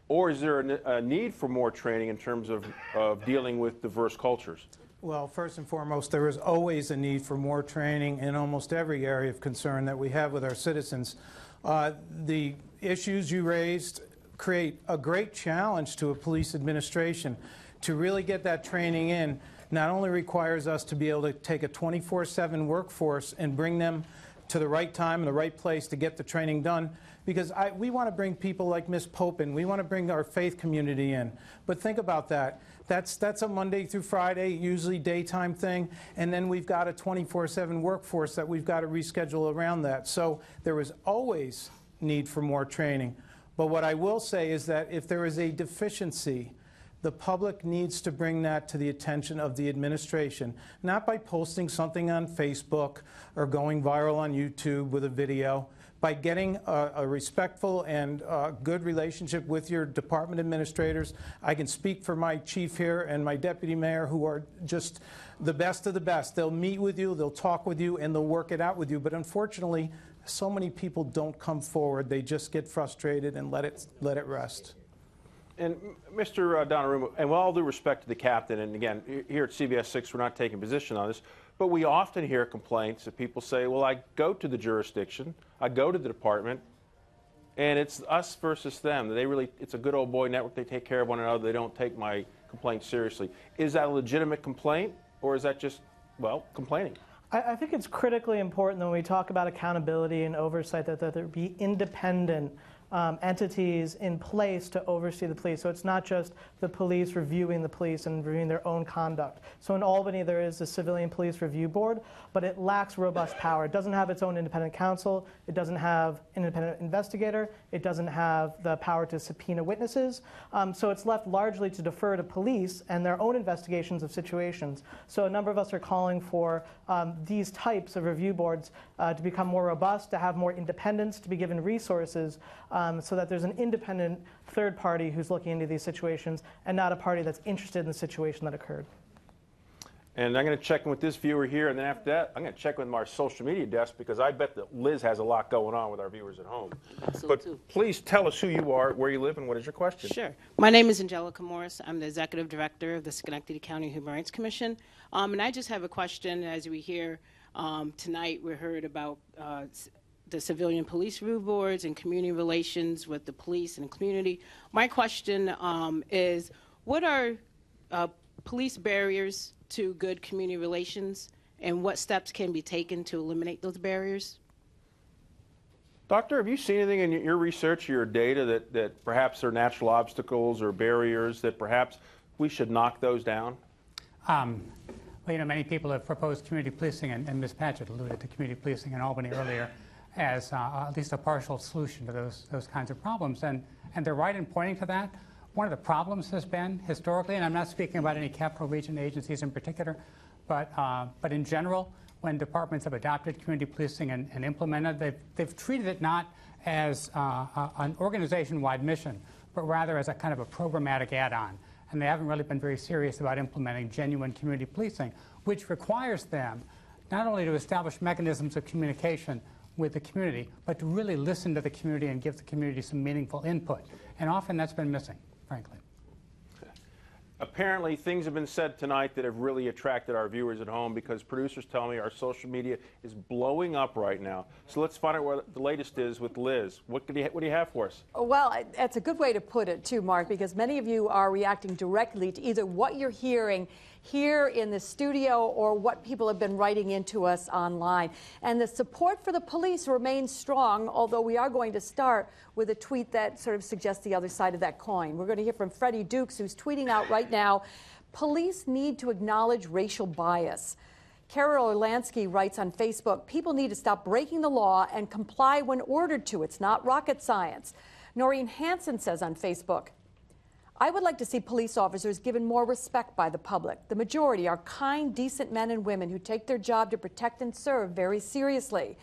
or is there a need for more training in terms of dealing with diverse cultures? Well, first and foremost, there is always a need for more training in almost every area of concern that we have with our citizens. The issues you raised create a great challenge to a police administration. To really get that training in not only requires us to be able to take a 24/7 workforce and bring them to the right time and the right place to get the training done, because we want to bring people like Ms. Pope in. We want to bring our faith community in. But think about that. That's a Monday through Friday, usually daytime thing, and then we've got a 24/7 workforce that we've got to reschedule around that. So there is always need for more training. But what I will say is that if there is a deficiency, the public needs to bring that to the attention of the administration, not by posting something on Facebook or going viral on YouTube with a video, by getting a respectful and good relationship with your department administrators. I can speak for my chief here and my deputy mayor, who are just the best of the best. They'll meet with you, they'll talk with you, and they'll work it out with you. But unfortunately, so many people don't come forward. They just get frustrated and let it rest. And Mr. Donnarumma, and with all due respect to the captain, and again, here at CBS 6, we're not taking position on this, but we often hear complaints that people say, well, I go to the jurisdiction, I go to the department, and it's us versus them. It's a good old boy network. They take care of one another. They don't take my complaint seriously. Is that a legitimate complaint, or is that just, well, complaining? I think it's critically important that when we talk about accountability and oversight that there be independent entities in place to oversee the police. So it's not just the police reviewing the police and reviewing their own conduct. So in Albany, there is the Civilian Police Review Board, but it lacks robust power. It doesn't have its own independent counsel. It doesn't have an independent investigator. It doesn't have the power to subpoena witnesses. So it's left largely to defer to police and their own investigations of situations. So a number of us are calling for these types of review boards to become more robust, to have more independence, to be given resources, so that there's an independent third party who's looking into these situations and not a party that's interested in the situation that occurred. And I'm going to check in with this viewer here, and then after that, I'm going to check with our social media desk, because I bet that Liz has a lot going on with our viewers at home. But please tell us who you are, where you live, and what is your question? Sure. My name is Angelica Morris. I'm the Executive Director of the Schenectady County Human Rights Commission. And I just have a question. As we hear tonight, we heard about the civilian police review boards and community relations with the police and community. My question is, what are police barriers to good community relations, and what steps can be taken to eliminate those barriers? Doctor, have you seen anything in your research, your data, that perhaps there are natural obstacles or barriers that perhaps we should knock those down? Well, many people have proposed community policing, and Ms. Patchett alluded to community policing in Albany earlier as at least a partial solution to those kinds of problems. And they're right in pointing to that. One of the problems has been historically, and I'm not speaking about any capital region agencies in particular, but in general, when departments have adopted community policing and implemented, they've treated it not as an organization-wide mission, but rather as a kind of a programmatic add-on. And they haven't really been very serious about implementing genuine community policing, which requires them not only to establish mechanisms of communication with the community, but to really listen to the community and give the community some meaningful input. And often that's been missing, frankly. Apparently, things have been said tonight that have really attracted our viewers at home because producers tell me our social media is blowing up right now. So let's find out what the latest is with Liz. What do you have for us? Well, that's a good way to put it, too, Mark, because many of you are reacting directly to either what you're hearing here in the studio or what people have been writing into us online. And the support for the police remains strong, although we are going to start with a tweet that sort of suggests the other side of that coin. We're going to hear from Freddie Dukes, who's tweeting out right now, police need to acknowledge racial bias. Carol Orlansky writes on Facebook, people need to stop breaking the law and comply when ordered to. It's not rocket science. Noreen Hansen says on Facebook, I would like to see police officers given more respect by the public. The majority are kind, decent men and women who take their job to protect and serve very seriously.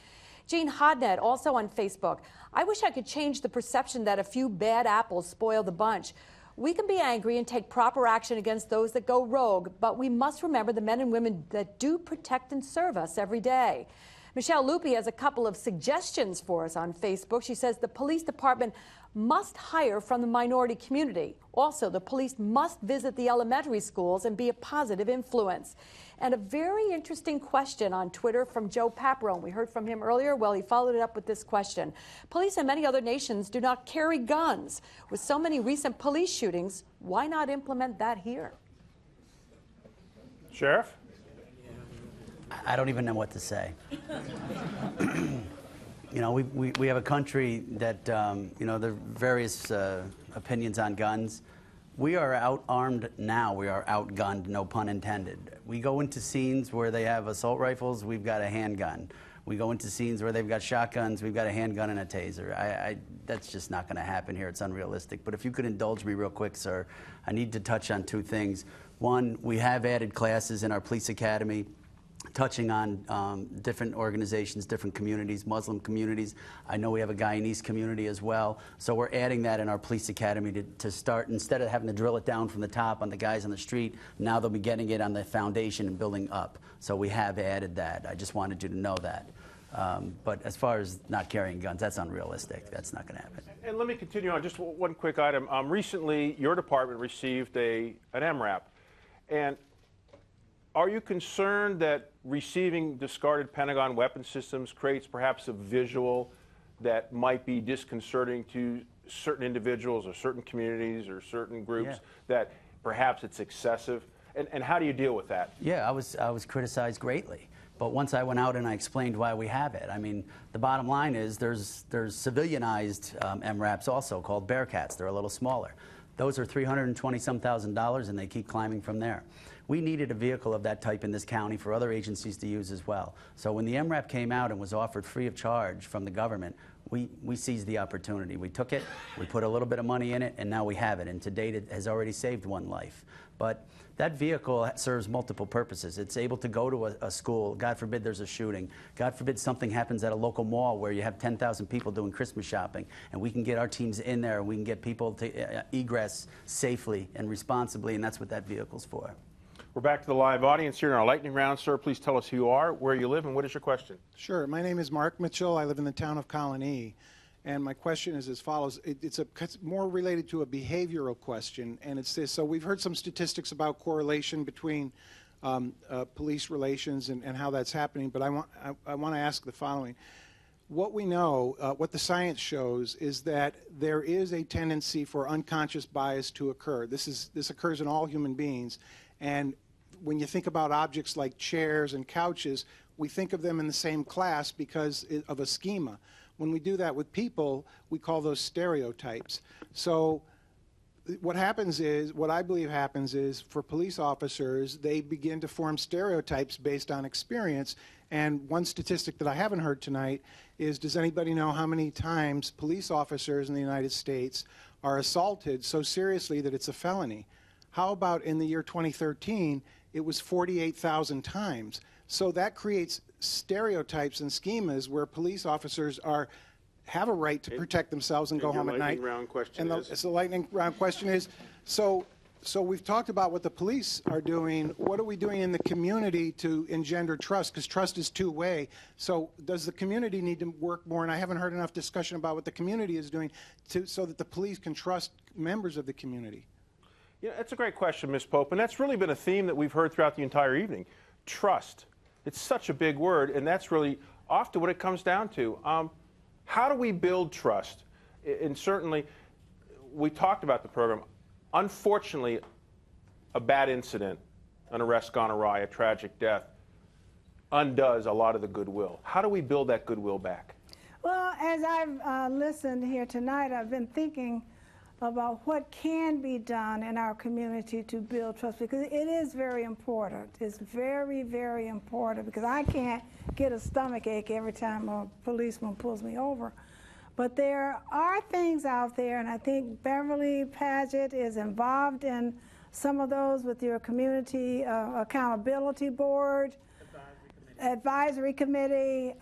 Jean Hodnett, also on Facebook, I wish I could change the perception that a few bad apples spoil the bunch. We can be angry and take proper action against those that go rogue, but we must remember the men and women that do protect and serve us every day. Michelle Lupi has a couple of suggestions for us on Facebook. She says the police department must hire from the minority community. Also, the police must visit the elementary schools and be a positive influence. And a very interesting question on Twitter from Joe Paparone. We heard from him earlier. Well, he followed it up with this question. Police in many other nations do not carry guns. With so many recent police shootings, why not implement that here? Sheriff? I don't even know what to say. You know, we have a country that, you know, there are various opinions on guns. We are out-armed now. We are outgunned, no pun intended. We go into scenes where they have assault rifles, we've got a handgun. We go into scenes where they've got shotguns, we've got a handgun and a taser. That's just not going to happen here. It's unrealistic. But if you could indulge me real quick, sir, I need to touch on two things. One, we have added classes in our police academy touching on different organizations, different communities, Muslim communities. I know we have a Guyanese community as well. So we're adding that in our police academy to start, instead of having to drill it down from the top on the guys on the street, now they'll be getting it on the foundation and building up. So we have added that. I just wanted you to know that. But as far as not carrying guns, that's unrealistic. That's not going to happen. And let me continue on just one quick item. Recently, your department received an MRAP. And are you concerned that receiving discarded Pentagon weapon systems creates perhaps a visual that might be disconcerting to certain individuals or certain communities or certain groups, that perhaps it's excessive? And how do you deal with that? Yeah, I was criticized greatly. But once I went out and I explained why we have it, I mean, the bottom line is there's civilianized MRAPs also called Bearcats. They're a little smaller. Those are $320-some-thousand, and they keep climbing from there. We needed a vehicle of that type in this county for other agencies to use as well. So when the MRAP came out and was offered free of charge from the government, we seized the opportunity. We took it, we put a little bit of money in it, and now we have it. And to date, it has already saved one life. But that vehicle serves multiple purposes. It's able to go to a school. God forbid there's a shooting. God forbid something happens at a local mall where you have 10,000 people doing Christmas shopping, and we can get our teams in there, and we can get people to egress safely and responsibly, and that's what that vehicle's for. We're back to the live audience here in our lightning round. Sir, please tell us who you are, where you live, and what is your question? Sure. My name is Mark Mitchell. I live in the town of Colony. And my question is as follows. It's more related to a behavioral question, and it's this. So we've heard some statistics about correlation between police relations and how that's happening, but I want to ask the following. What we know, what the science shows, is that there is a tendency for unconscious bias to occur. This occurs in all human beings. And when you think about objects like chairs and couches, we think of them in the same class because of a schema. When we do that with people, we call those stereotypes. So what happens is, what I believe happens is, for police officers, they begin to form stereotypes based on experience. And one statistic that I haven't heard tonight is, does anybody know how many times police officers in the United States are assaulted so seriously that it's a felony? How about in the year 2013, it was 48,000 times. So that creates stereotypes and schemas where police officers have a right to protect themselves and go home at night. The lightning round question is, so we've talked about what the police are doing. What are we doing in the community to engender trust? Because trust is two-way. So does the community need to work more? And I haven't heard enough discussion about what the community is doing so that the police can trust members of the community. You know, that's a great question, Ms. Pope, and that's really been a theme that we've heard throughout the entire evening. Trust. It's such a big word, and that's really often what it comes down to. How do we build trust? And certainly, we talked about the program. Unfortunately, a bad incident, an arrest gone awry, a tragic death, undoes a lot of the goodwill. How do we build that goodwill back? Well, as I've listened here tonight, I've been thinking about what can be done in our community to build trust, because it is very important. It's very, very important, because I can't get a stomach ache every time a policeman pulls me over. But there are things out there, and I think Beverly Paget is involved in some of those with your community accountability board, advisory committee.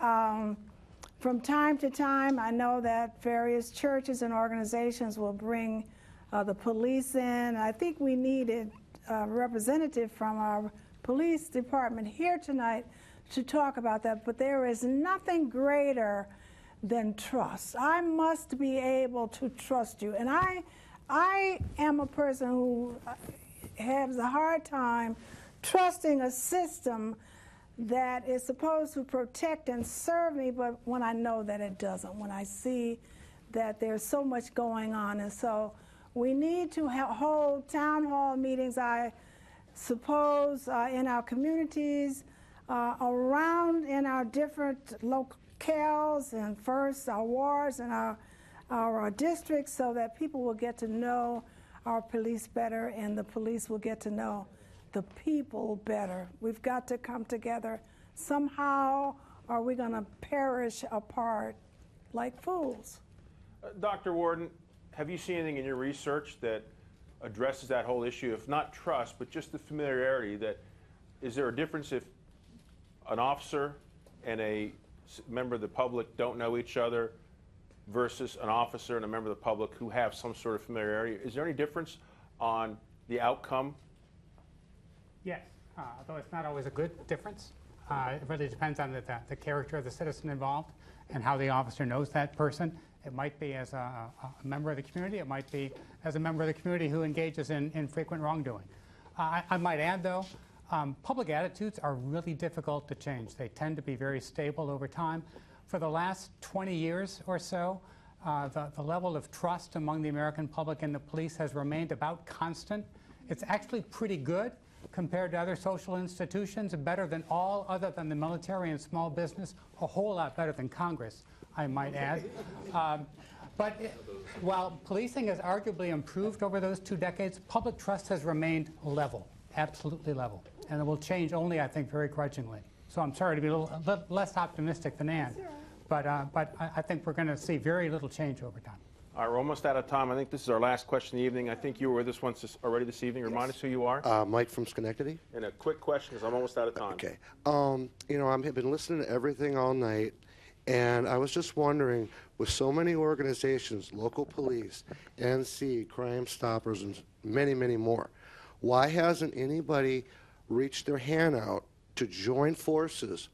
From time to time, I know that various churches and organizations will bring the police in. I think we needed a representative from our police department here tonight to talk about that, but there is nothing greater than trust. I must be able to trust you. And I am a person who has a hard time trusting a system that is supposed to protect and serve me, but when I know that it doesn't, when I see that there's so much going on. And so we need to hold town hall meetings, I suppose, in our communities, around in our different locales, and first our wards and our districts, so that people will get to know our police better, and the police will get to know the people better. We've got to come together. Somehow, are we going to perish apart like fools? Dr. Warden, have you seen anything in your research that addresses that whole issue, if not trust, but just the familiarity? That is there a difference if an officer and a member of the public don't know each other versus an officer and a member of the public who have some sort of familiarity? Is there any difference on the outcome? Yes, although it's not always a good difference. It really depends on the character of the citizen involved and how the officer knows that person. It might be as a member of the community. It might be as a member of the community who engages in frequent wrongdoing. I might add, though, public attitudes are really difficult to change. They tend to be very stable over time. For the last 20 years or so, the level of trust among the American public and the police has remained about constant. It's actually pretty good compared to other social institutions, better than all other than the military and small business, a whole lot better than Congress, I might add. While policing has arguably improved over those 2 decades, public trust has remained level, absolutely level. And it will change only, I think, very grudgingly. So I'm sorry to be a little less optimistic than Ann, but I think we're going to see very little change over time. All right, we're almost out of time. I think this is our last question of the evening. I think you were with us once already this evening. Remind us who you are. Mike from Schenectady. And a quick question, because I'm almost out of time. Okay. You know, I've been listening to everything all night, and I was just wondering, with so many organizations, local police, NC, Crime Stoppers, and many, many more, why hasn't anybody reached their hand out to join forces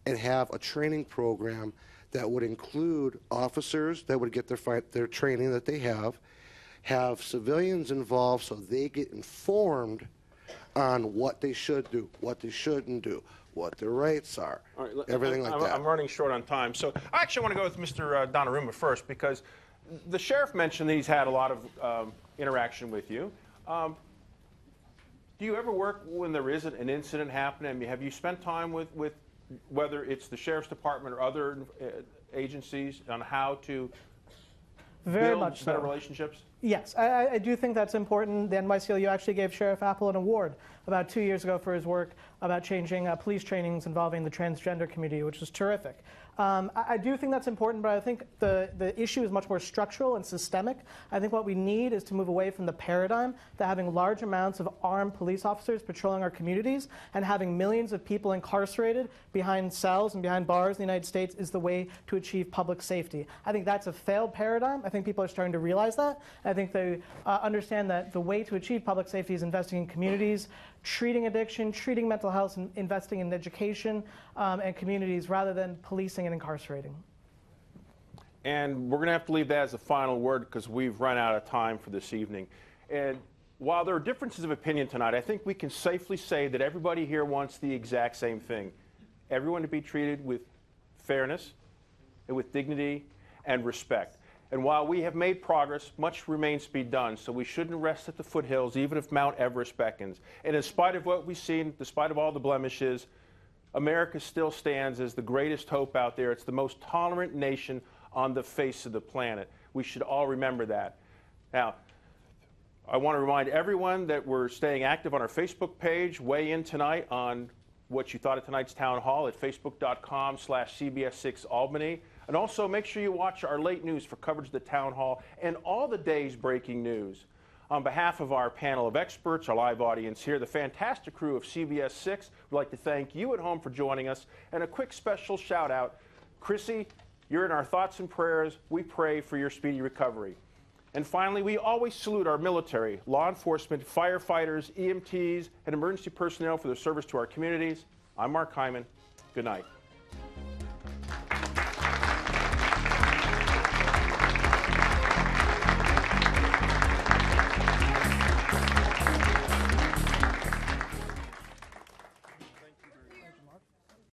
and have a training program that would include officers that would get their training that they have civilians involved so they get informed on what they should do, what they shouldn't do, what their rights are, everything like that. I'm running short on time. So I actually want to go with Mr. Donnarumma first, because the sheriff mentioned that he's had a lot of interaction with you. Do you ever work when there isn't an incident happening? I mean, have you spent time with whether it's the Sheriff's Department or other agencies on how to build better relationships? Yes, I do think that's important. The NYCLU actually gave Sheriff Apple an award about 2 years ago for his work about changing police trainings involving the transgender community, which is terrific. I do think that's important, but I think the issue is much more structural and systemic. I think what we need is to move away from the paradigm that having large amounts of armed police officers patrolling our communities and having millions of people incarcerated behind cells and behind bars in the United States is the way to achieve public safety. I think that's a failed paradigm. I think people are starting to realize that. I think they understand that the way to achieve public safety is investing in communities, treating addiction, treating mental health, and investing in education and communities rather than policing and incarcerating. And we're going to have to leave that as a final word because we've run out of time for this evening. And While there are differences of opinion tonight, I think we can safely say that everybody here wants the exact same thing. Everyone to be treated with fairness and with dignity and respect. And while we have made progress, much remains to be done, so we shouldn't rest at the foothills, even if Mount Everest beckons. And in spite of what we've seen, despite of all the blemishes, America still stands as the greatest hope out there. It's the most tolerant nation on the face of the planet. We should all remember that. Now, I want to remind everyone that we're staying active on our Facebook page. Weigh in tonight on what you thought of tonight's town hall at facebook.com/CBS6Albany. And also make sure you watch our late news for coverage of the town hall and all the day's breaking news. On behalf of our panel of experts, our live audience here, the fantastic crew of CBS 6, we'd like to thank you at home for joining us. And a quick special shout out, Chrissy, you're in our thoughts and prayers. We pray for your speedy recovery. And finally, we always salute our military, law enforcement, firefighters, EMTs, and emergency personnel for their service to our communities. I'm Mark Hyman. Good night.